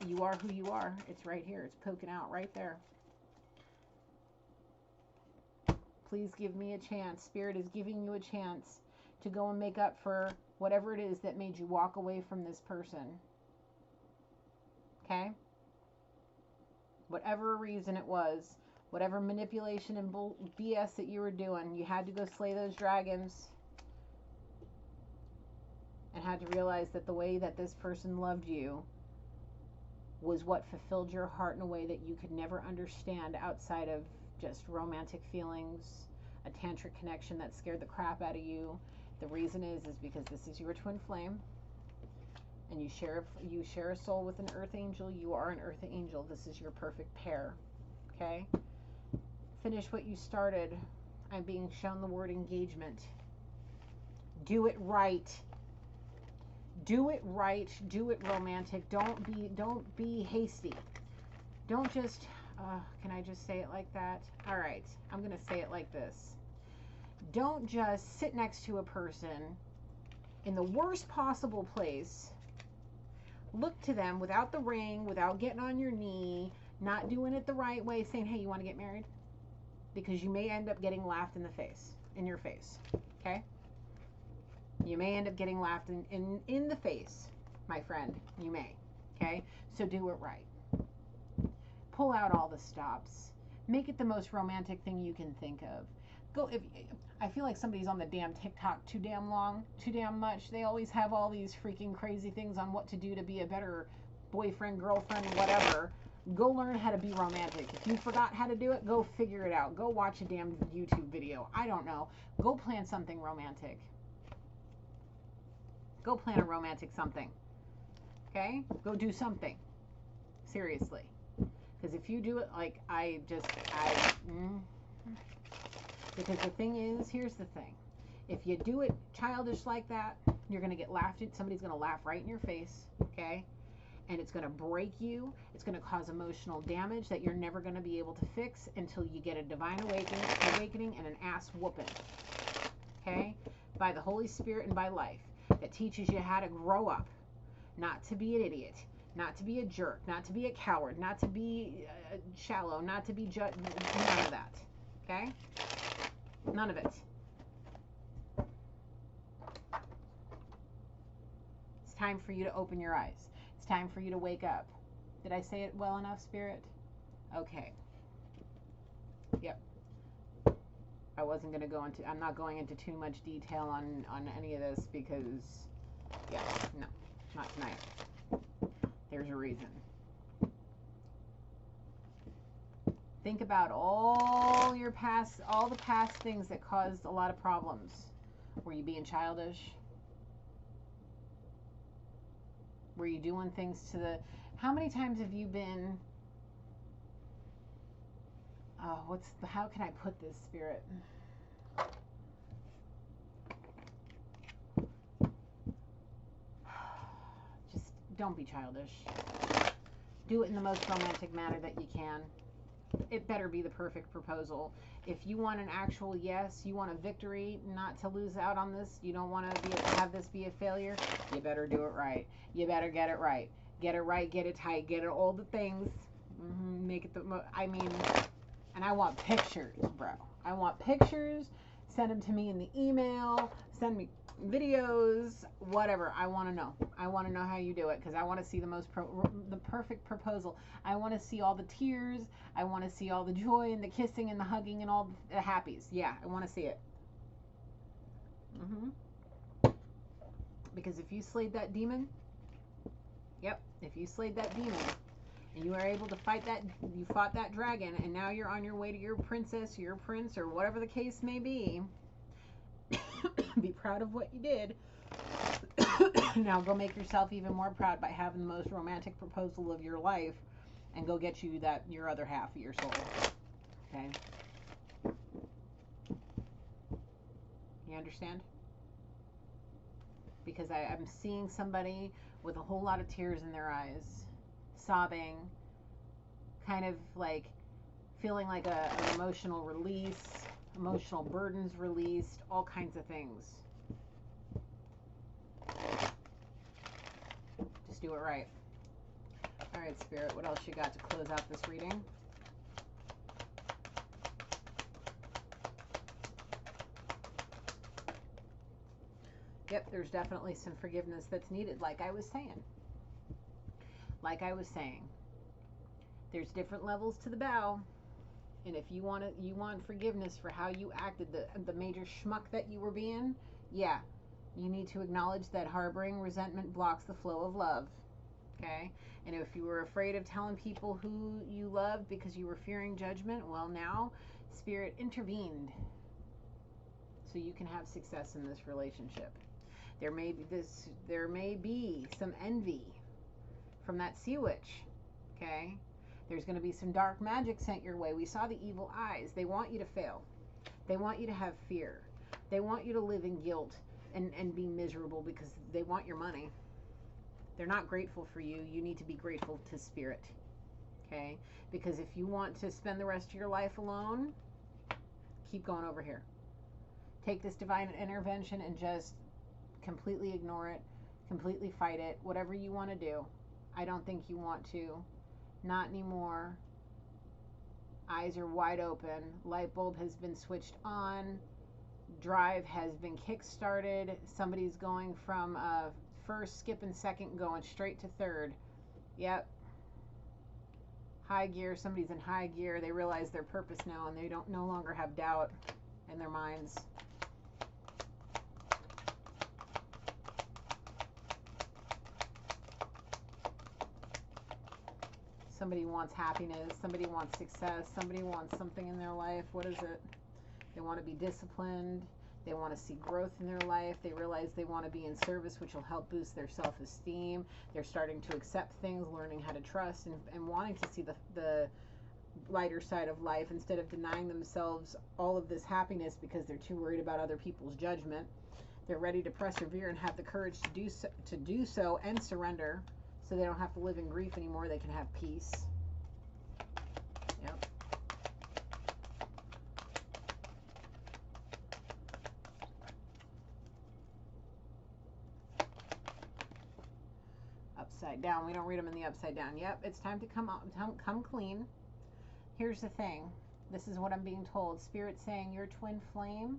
you are who you are. It's right here. It's poking out right there. Please give me a chance. Spirit is giving you a chance to go and make up for whatever it is that made you walk away from this person. Okay? Whatever reason it was, whatever manipulation and BS that you were doing, you had to go slay those dragons, and had to realize that the way that this person loved you was what fulfilled your heart in a way that you could never understand outside of just romantic feelings, a tantric connection that scared the crap out of you. The reason is because this is your twin flame, and you share a soul with an earth angel. You are an earth angel. This is your perfect pair. Okay? Finish what you started. I'm being shown the word engagement. Do it right. Do it right. Do it romantic. Don't be hasty. Don't just can I just say it like that? All right. I'm going to say it like this. Don't just sit next to a person in the worst possible place, look to them without the ring, without getting on your knee, not doing it the right way, saying, hey, you want to get married? Because you may end up getting laughed in your face. Okay? You may end up getting laughed in the face, my friend. You may. Okay? So do it right. Pull out all the stops. Make it the most romantic thing you can think of. I feel like somebody's on the damn TikTok too damn long, too damn much. They always have all these freaking crazy things on what to do to be a better boyfriend, girlfriend, whatever. Go learn how to be romantic. If you forgot how to do it, go figure it out. Go watch a damn YouTube video. I don't know. Go plan something romantic. Go plan a romantic something. Okay? Go do something. Seriously. Because if you do it like because the thing is, here's the thing. If you do it childish like that, you're going to get laughed at. Somebody's going to laugh right in your face, okay? And it's going to break you. It's going to cause emotional damage that you're never going to be able to fix until you get a divine awakening and an ass whooping, okay? By the Holy Spirit and by life that teaches you how to grow up, not to be an idiot, not to be a jerk, not to be a coward, not to be shallow, not to be none of that, okay? None of it. time for you to open your eyes. It's time for you to wake up. Did I say it well enough, Spirit? Okay. Yep. I wasn't going to go into, I'm not going into too much detail on any of this because, yeah, no, not tonight. There's a reason. Think about all the past things that caused a lot of problems. Were you being childish? Were you doing things to the... How many times have you been... how can I put this, Spirit? Just don't be childish. Do it in the most romantic manner that you can. It better be the perfect proposal. If you want an actual yes, you want a victory, not to lose out on this, you don't want to have this be a failure, you better do it right. You better get it right. Get it right, get it tight, get it all the things. Make it and I want pictures, bro. I want pictures. Send them to me in the email. Send me videos, whatever. I want to know. I want to know how you do it because I want to see the perfect proposal. I want to see all the tears. I want to see all the joy and the kissing and the hugging and all the happies. Yeah, I want to see it. Because if you slayed that demon, if you slayed that demon and you are able to fight that, you fought that dragon, and now you're on your way to your princess, your prince, or whatever the case may be, be proud of what you did. Now go make yourself even more proud by having the most romantic proposal of your life, and go get you your other half of your soul. Okay? You understand? Because I'm seeing somebody with a whole lot of tears in their eyes, sobbing, kind of like feeling like an emotional release, emotional burdens released, all kinds of things. Just do it right. All right, Spirit, what else you got to close out this reading? Yep, there's definitely some forgiveness that's needed, like I was saying. There's different levels to the bow. And if you want forgiveness for how you acted, the major schmuck that you were being, yeah, you need to acknowledge that harboring resentment blocks the flow of love. Okay? And if you were afraid of telling people who you loved because you were fearing judgment, well, now Spirit intervened so you can have success in this relationship. There may be some envy from that sea witch. Okay? There's going to be some dark magic sent your way. We saw the evil eyes. They want you to fail. They want you to have fear. They want you to live in guilt and be miserable because they want your money. They're not grateful for you. You need to be grateful to Spirit. Okay? Because if you want to spend the rest of your life alone, keep going over here. Take this divine intervention and just completely ignore it, completely fight it, whatever you want to do. I don't think you want to. Not anymore. Eyes are wide open. Light bulb has been switched on. Drive has been kick-started. Somebody's going from first, skipping second, going straight to third. Yep. High gear. Somebody's in high gear. They realize their purpose now, and they no longer have doubt in their minds. Somebody wants happiness. Somebody wants success. Somebody wants something in their life. What is it? They want to be disciplined. They want to see growth in their life. They realize they want to be in service, which will help boost their self-esteem. They're starting to accept things, learning how to trust, and wanting to see the lighter side of life instead of denying themselves all of this happiness because they're too worried about other people's judgment. They're ready to persevere and have the courage to do so and surrender. So they don't have to live in grief anymore. They can have peace. Yep. Upside down. We don't read them in the upside down. Yep. It's time to come clean. Here's the thing. This is what I'm being told. Spirit's saying your twin flame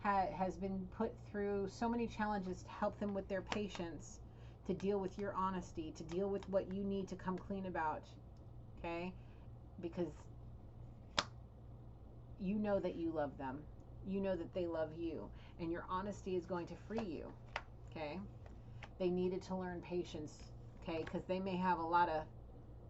has been put through so many challenges to help them with their patience. to deal with your honesty, to deal with what you need to come clean about, okay? Because you know that you love them. You know that they love you, and your honesty is going to free you, okay? They needed to learn patience, okay? Because they may have a lot of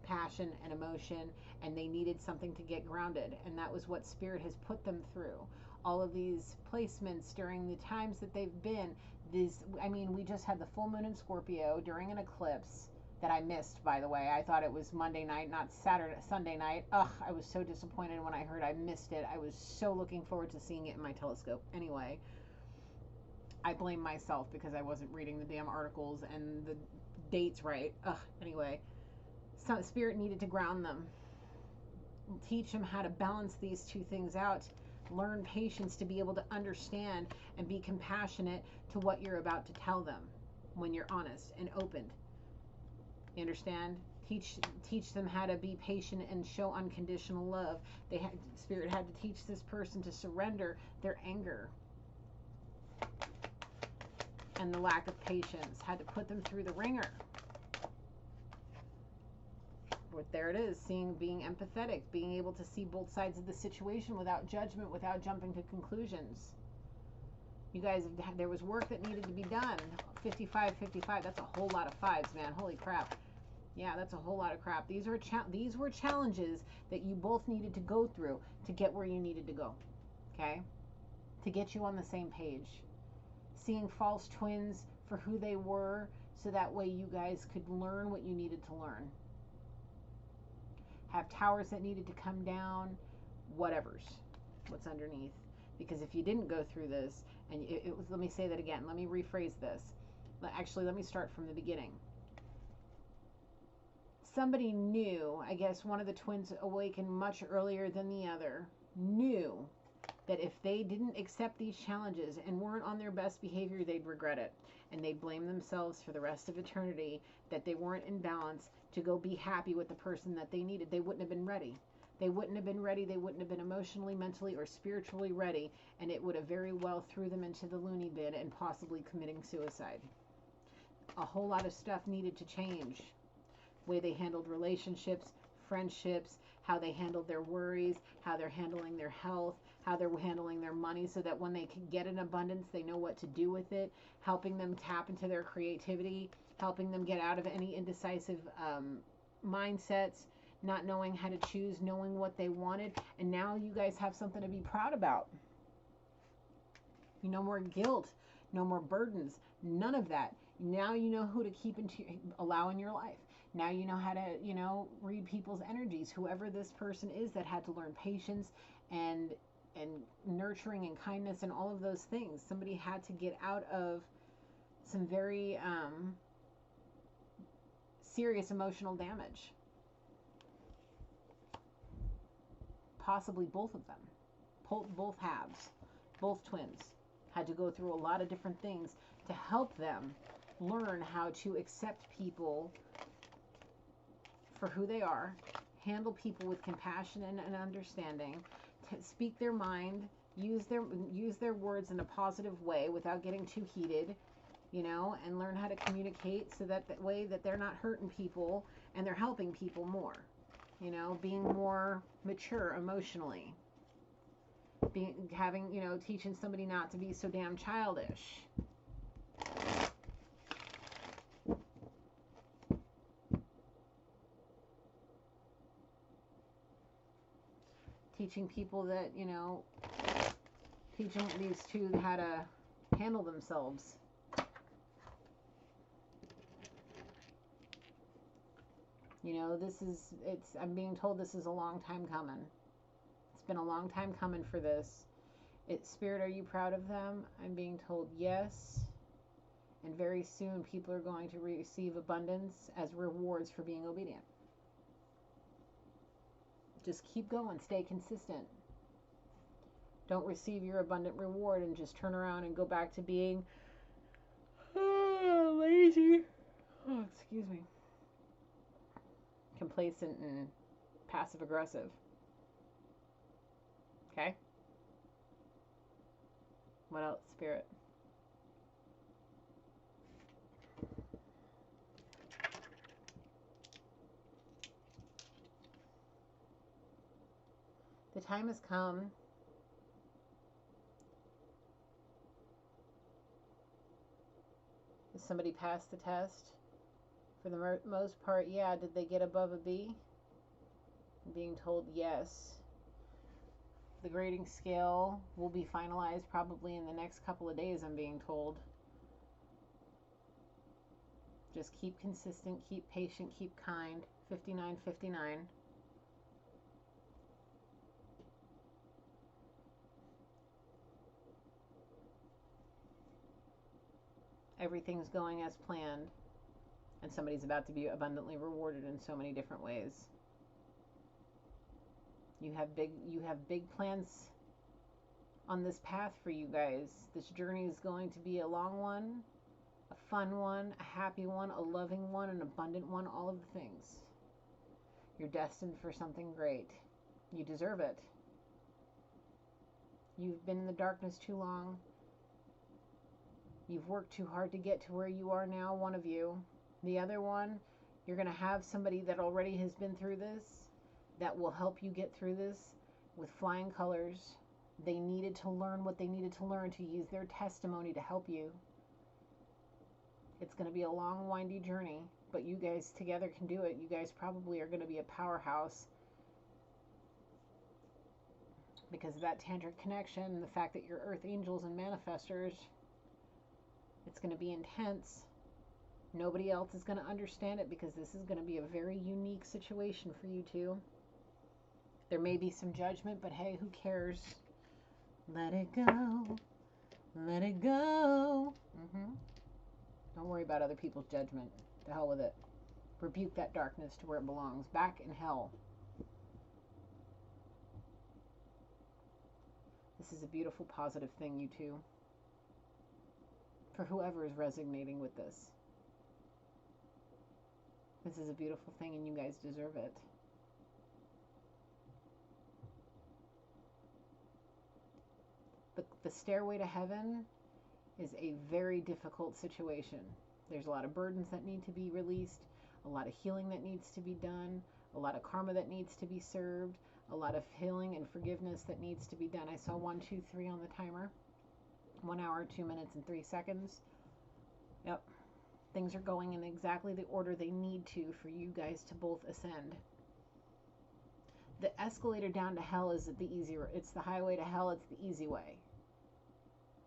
passion and emotion, and they needed something to get grounded, and that was what Spirit has put them through. All of these placements during the times that they've been, we just had the full moon in Scorpio during an eclipse that I missed, by the way. I thought it was Monday night, not Sunday night. Ugh, I was so disappointed when I heard I missed it. I was so looking forward to seeing it in my telescope. Anyway, I blame myself because I wasn't reading the damn articles and the dates right. Ugh, anyway, Spirit needed to ground them. Teach them how to balance these two things out. Learn patience to be able to understand and be compassionate to what you're about to tell them when you're honest and opened. You understand? Teach them how to be patient and show unconditional love. Spirit had to teach this person to surrender their anger and the lack of patience. Had to put them through the ringer. But there it is, being empathetic, being able to see both sides of the situation without judgment, without jumping to conclusions. You guys, there was work that needed to be done. 55, 55, that's a whole lot of fives, man. Holy crap. Yeah, that's a whole lot of crap. These were challenges that you both needed to go through to get where you needed to go, okay? To get you on the same page. Seeing false twins for who they were, so that way you guys could learn what you needed to learn. Have towers that needed to come down, whatever's, what's underneath. Because if you didn't go through this, and let me say that again, let me rephrase this. Actually, let me start from the beginning. Somebody knew, I guess one of the twins awakened much earlier than the other, knew that if they didn't accept these challenges and weren't on their best behavior, they'd regret it. And they'd blame themselves for the rest of eternity that they weren't in balance to go be happy with the person that they needed. They wouldn't have been ready. They wouldn't have been ready. They wouldn't have been emotionally, mentally, or spiritually ready. And it would have very well threw them into the loony bin and possibly committing suicide. A whole lot of stuff needed to change. Way they handled relationships, friendships, how they handled their worries, how they're handling their health, how they're handling their money, so that when they can get an abundance, they know what to do with it, helping them tap into their creativity, helping them get out of any indecisive mindsets, not knowing how to choose, knowing what they wanted. And now you guys have something to be proud about. No more guilt, no more burdens, none of that. Now you know who to allow in your life. Now you know how to, read people's energies. Whoever this person is that had to learn patience and nurturing and kindness and all of those things. Somebody had to get out of some very serious emotional damage. Possibly both of them. Both halves. Both twins had to go through a lot of different things to help them learn how to accept people for who they are, handle people with compassion and understanding, speak their mind, use their words in a positive way without getting too heated, and learn how to communicate so that way that they're not hurting people and they're helping people more, being more mature emotionally, teaching somebody not to be so damn childish. Teaching people that, teaching these two how to handle themselves. I'm being told this is a long time coming. It's been a long time coming for this. Spirit, are you proud of them? I'm being told yes. And very soon people are going to receive abundance as rewards for being obedient. Just keep going. Stay consistent. Don't receive your abundant reward and just turn around and go back to being lazy. Oh, excuse me. Complacent and passive aggressive. Okay? What else, Spirit? The time has come. Did somebody pass the test? For the most part, yeah. Did they get above a B? I'm being told yes. The grading scale will be finalized probably in the next couple of days, I'm being told. Just keep consistent, keep patient, keep kind. 5959. Everything's going as planned, and somebody's about to be abundantly rewarded in so many different ways. You have big plans on this path for you guys. This journey is going to be a long one, a fun one, a happy one, a loving one, an abundant one, all of the things. You're destined for something great. You deserve it. You've been in the darkness too long. You've worked too hard to get to where you are now, one of you. The other one, you're going to have somebody that already has been through this that will help you get through this with flying colors. They needed to learn what they needed to learn to use their testimony to help you. It's going to be a long, windy journey, but you guys together can do it. You guys probably are going to be a powerhouse because of that tantric connection and the fact that you're earth angels and manifestors. It's going to be intense. Nobody else is going to understand it because this is going to be a very unique situation for you two. There may be some judgment, but hey, who cares? Let it go. Let it go. Don't worry about other people's judgment. To hell with it. Rebuke that darkness to where it belongs. Back in hell. This is a beautiful, positive thing, you two. For whoever is resonating with this. This is a beautiful thing and you guys deserve it. The stairway to heaven is a very difficult situation. There's a lot of burdens that need to be released, a lot of healing that needs to be done, a lot of karma that needs to be served, a lot of healing and forgiveness that needs to be done. I saw 1, 2, 3 on the timer. 1 hour, 2 minutes, and 3 seconds. Yep. Things are going in exactly the order they need to for you guys to both ascend. The escalator down to hell is the easier. It's the highway to hell. It's the easy way.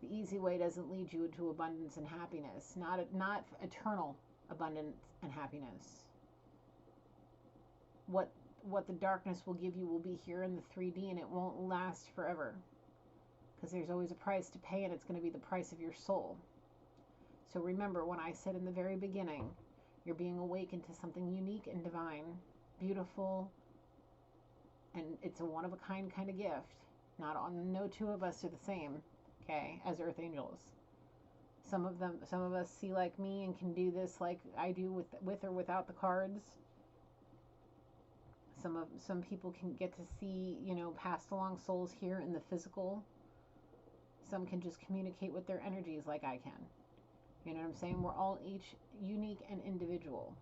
The easy way doesn't lead you to abundance and happiness. Not eternal abundance and happiness. What the darkness will give you will be here in the 3D, and it won't last forever. Because there's always a price to pay, and it's going to be the price of your soul. So remember, when I said in the very beginning, you're being awakened to something unique and divine, beautiful, and it's a one-of-a-kind kind of gift. No two of us are the same, okay, as earth angels. Some of us see like me and can do this like I do with or without the cards. Some people can get to see, passed along souls here in the physical. Some can just communicate with their energies like I can. You know what I'm saying? We're all each unique and individual.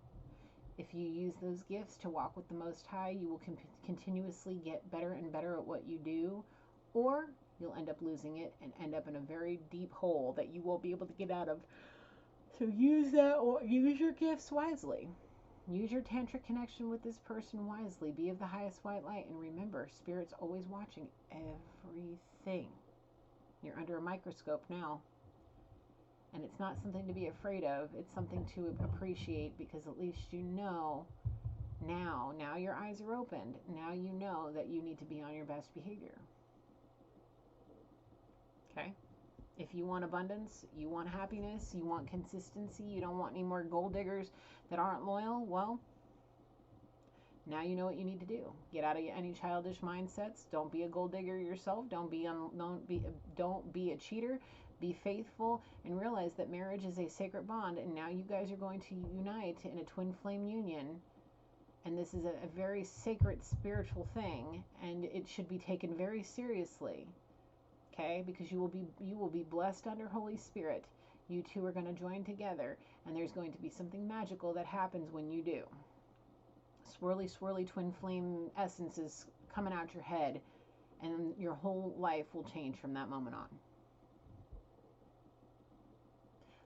If you use those gifts to walk with the Most High, you will continuously get better and better at what you do, or you'll end up losing it and end up in a very deep hole that you won't be able to get out of. So use that, or use your gifts wisely. Use your tantric connection with this person wisely. Be of the highest white light, and remember, Spirit's always watching everything. You're under a microscope now. And it's not something to be afraid of. It's something to appreciate, because at least you know now your eyes are opened. Now you know that you need to be on your best behavior. Okay? If you want abundance, you want happiness, you want consistency, you don't want any more gold diggers that aren't loyal, well, now you know what you need to do. Get out of any childish mindsets. Don't be a gold digger yourself. Don't be a cheater. Be faithful and realize that marriage is a sacred bond, and now you guys are going to unite in a twin flame union, and this is a very sacred spiritual thing, and it should be taken very seriously, okay? Because you will be blessed under Holy Spirit. You two are going to join together, and there's going to be something magical that happens when you do. Swirly, swirly twin flame essences coming out your head. and your whole life will change from that moment on.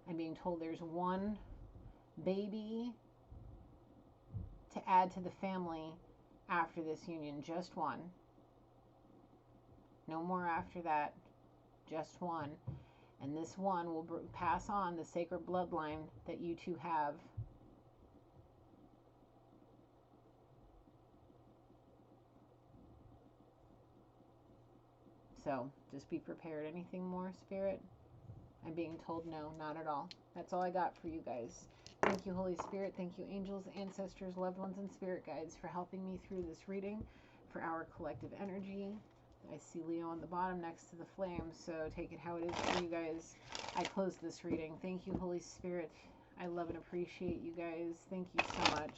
I'm being told there's one baby to add to the family after this union, just one. No more after that, just one. And this one will pass on the sacred bloodline that you two have. So just be prepared. Anything more, Spirit? I'm being told no, not at all. That's all I got for you guys. Thank you, Holy Spirit. Thank you, angels, ancestors, loved ones, and spirit guides for helping me through this reading for our collective energy. I see Leo on the bottom next to the flame, so take it how it is for you guys. I close this reading. Thank you, Holy Spirit. I love and appreciate you guys. Thank you so much.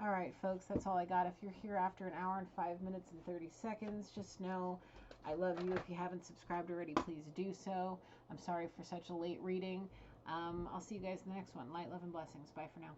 All right, folks, that's all I got. If you're here after an hour and 5 minutes and 30 seconds, just know I love you. If you haven't subscribed already, please do so. I'm sorry for such a late reading. I'll see you guys in the next one. Light, love, and blessings. Bye for now.